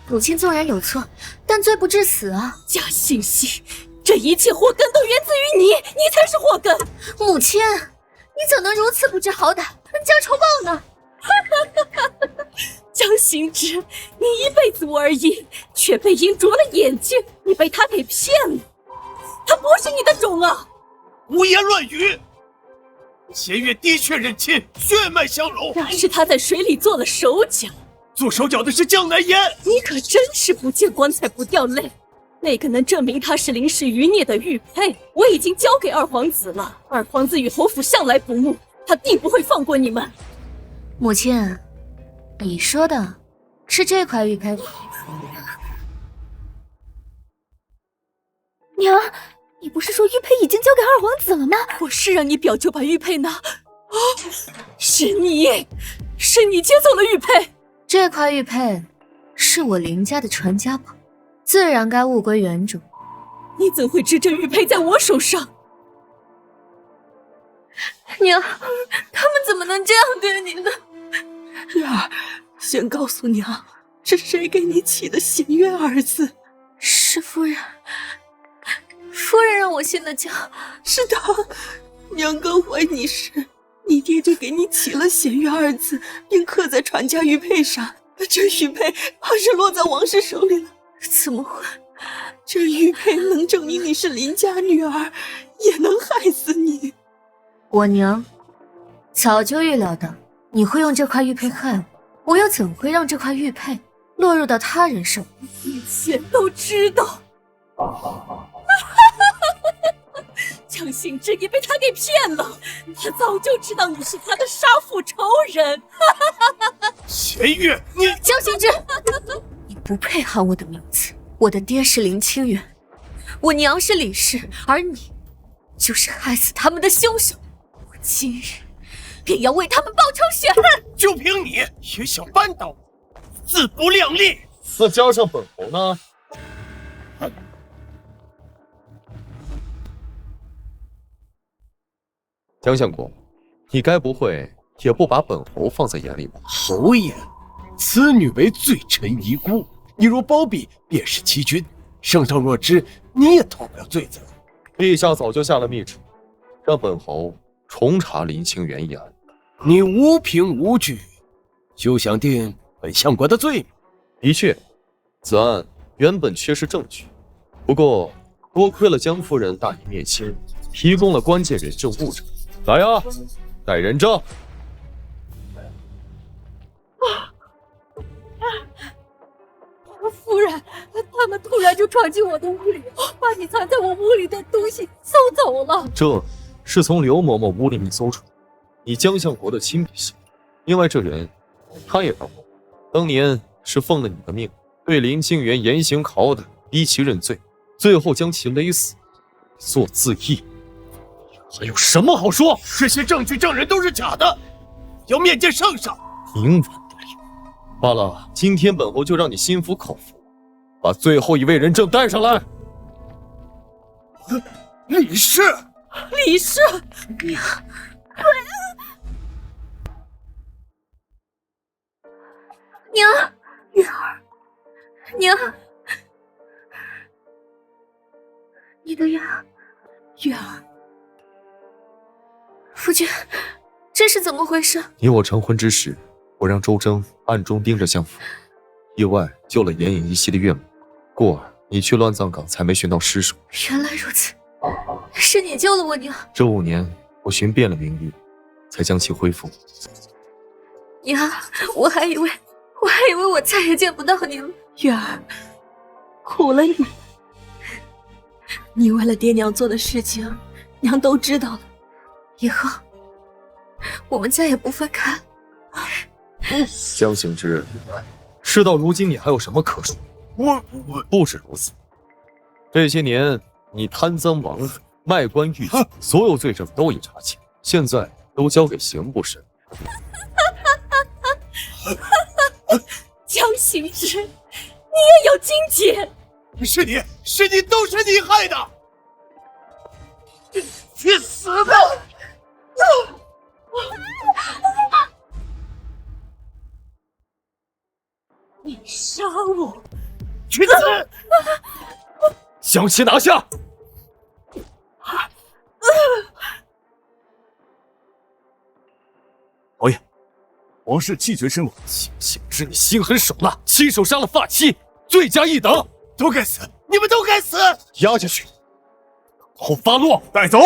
母亲纵然有错，但罪不至死啊！假惺惺，这一切祸根都源自于你，你才是祸根。母亲，你怎能如此不知好歹，恩将仇报呢？江心之，你一辈子玩阴，却被阴啄了眼睛，你被他给骗了，他不是你的种啊！胡言乱语！弦月的确认亲，血脉相融。那是他在水里做了手脚，做手脚的是江南烟。你可真是不见棺材不掉泪。那个能证明他是林氏余孽的玉佩，我已经交给二皇子了。二皇子与侯府向来不睦，他定不会放过你们。母亲，你说的是这块玉佩？娘，你不是说玉佩已经交给二皇子了吗？我是让你表舅把玉佩拿。是你接走了玉佩。这块玉佩是我林家的传家宝，自然该物归原主。你怎会知这玉佩在我手上？娘，他们怎么能这样对你呢？月儿，先告诉娘，是谁给你起的弦月二字？是夫人，夫人让我信的教。是的，娘刚怀你时，你爹就给你起了弦月二字，并刻在传家玉佩上。这玉佩怕是落在王氏手里了。怎么会？这玉佩能证明你是林家女儿，也能害死你。我娘早就预料到你会用这块玉佩害我，我又怎会让这块玉佩落入到他人手里？一切都知道。江心之也被他给骗了，他早就知道你是他的杀父仇人。弦月，你江心之，你不配喊我的名字。我的爹是林清源，我娘是李氏，而你就是害死他们的凶手。我今日便要为他们报仇雪恨。就凭你也想扳倒我，自不量力！再加上本侯呢？江相国，你该不会也不把本侯放在眼里吧？侯爷，此女为罪臣遗孤，你若包庇，便是欺君。圣上若知，你也脱不了罪责。陛下早就下了密旨，让本侯重查林清源一案。你无凭无据，就想定本相国的罪名？的确，此案原本缺失证据，不过多亏了江夫人大义灭亲，提供了关键人证物证。来啊，带人证。夫人，他们突然就闯进我的屋里，把你藏在我屋里的东西搜走了。这是从刘嬷嬷屋里面搜出你江相国的亲笔信。另外这人，他也当过，当年是奉了你的命，对林清源严刑拷打，逼其认罪，最后将其勒死，做自缢。还有什么好说？这些证据证人都是假的，要面见圣上。明晚得令。罢了，今天本侯就让你心服口服，把最后一位人证带上来。李氏，李氏，娘，月儿，娘，你的牙，月儿，夫君，这是怎么回事？你我成婚之时，我让周征暗中盯着相府，意外救了奄奄一息的岳母，故而你去乱葬岗才没寻到尸首。原来如此，是你救了我娘。这5年，我寻遍了名医，才将其恢复。娘，我还以为我再也见不到你了。月儿，苦了你。你为了爹娘做的事情，娘都知道了。以后我们再也不分开。江行之，事到如今，你还有什么可说？我不止如此。这些年，你贪赃枉法、卖官鬻妓，所有罪证都已查清，现在都交给刑部审。江行之，你也有今天！是你，都是你害的！去死吧！你杀我！去死！将其拿下！侯爷，王氏气绝身亡。江行之，你心狠手辣，亲手杀了发妻，罪加一等，都该死！你们都该死！押下去，后发落，带走。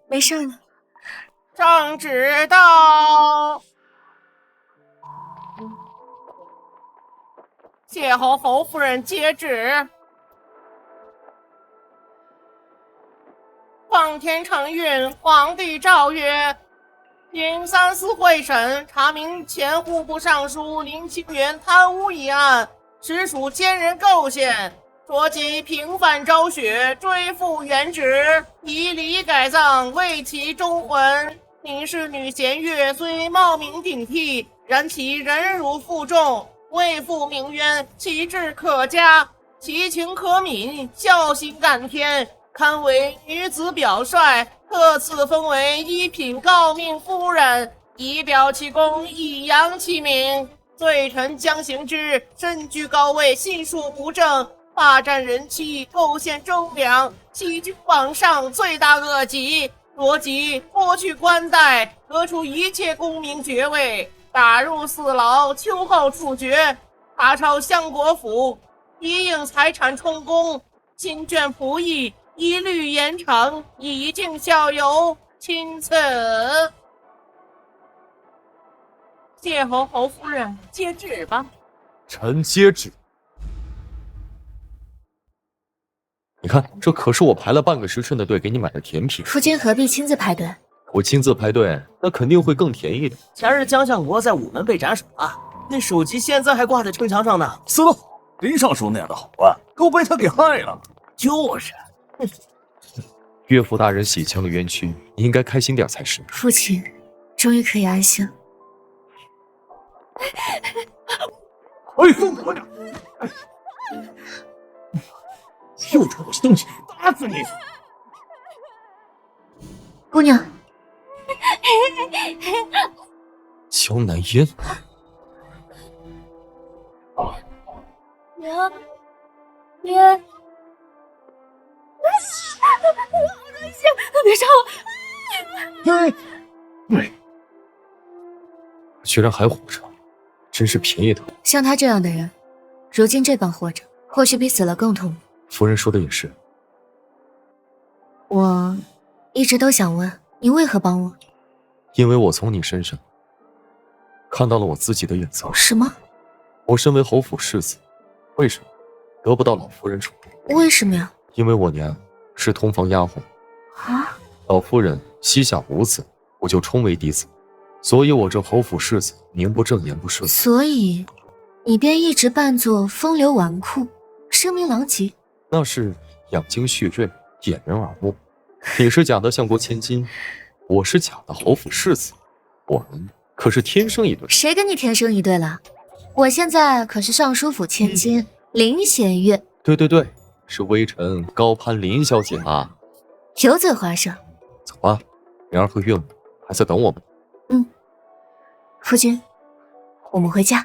没事了。圣旨到，谢侯夫人接旨。奉天承运，皇帝诏曰：经3司会审，查明前户部尚书林清源贪污一案，实属奸人构陷，着即平反昭雪，追复原职，以礼改葬，为其忠魂。宁氏女贤月虽冒名顶替，然其忍辱负重，为父鸣冤，其志可嘉，其情可悯，孝心感天，堪为女子表率，特赐封为一品诰命夫人，以表其功，以扬其名。罪臣江行之身居高位，信术不正，霸占人妻，构陷忠良，欺君罔上，罪大恶极。着即剥去冠带，革除一切功名爵位，打入4牢，秋后处决。查抄相国府，一应财产充公，亲眷仆役一律严惩，以儆效尤。钦此。谢侯夫人接旨吧。臣接旨。你看，这可是我排了半个时辰的队给你买的甜品。夫君何必亲自排队？我亲自排队，那肯定会更甜一点。前日江相国在午门被斩首了，那首级现在还挂在城墙上呢。死得好，林尚书那样的好官都被他给害了。就是，岳父大人洗清了冤屈，你应该开心点才是。父亲终于可以安心了。哎，松开点！又出我东西，打死你！姑娘，江南烟，娘，娘，别杀我！对，居然还活着，真是便宜他。像他这样的人，如今这般活着，或许比死了更痛苦。夫人说的也是。我一直都想问，你为何帮我？因为我从你身上看到了我自己的眼色。什么？我身为侯府世子，为什么得不到老夫人宠爱？为什么呀？因为我娘是通房丫鬟，啊！老夫人膝下无子，我就充为嫡子，所以我这侯府世子名不正言不顺。所以你便一直扮作风流纨绔，声名狼藉。那是养精蓄锐，掩人耳目。你是假的相国千金，我是假的侯府世子，我们可是天生一对。谁跟你天生一对了？我现在可是尚书府千金林弦月。对，是微臣高攀林小姐啊。油嘴滑舌。走吧，灵儿和岳母还在等我们。夫君，我们回家。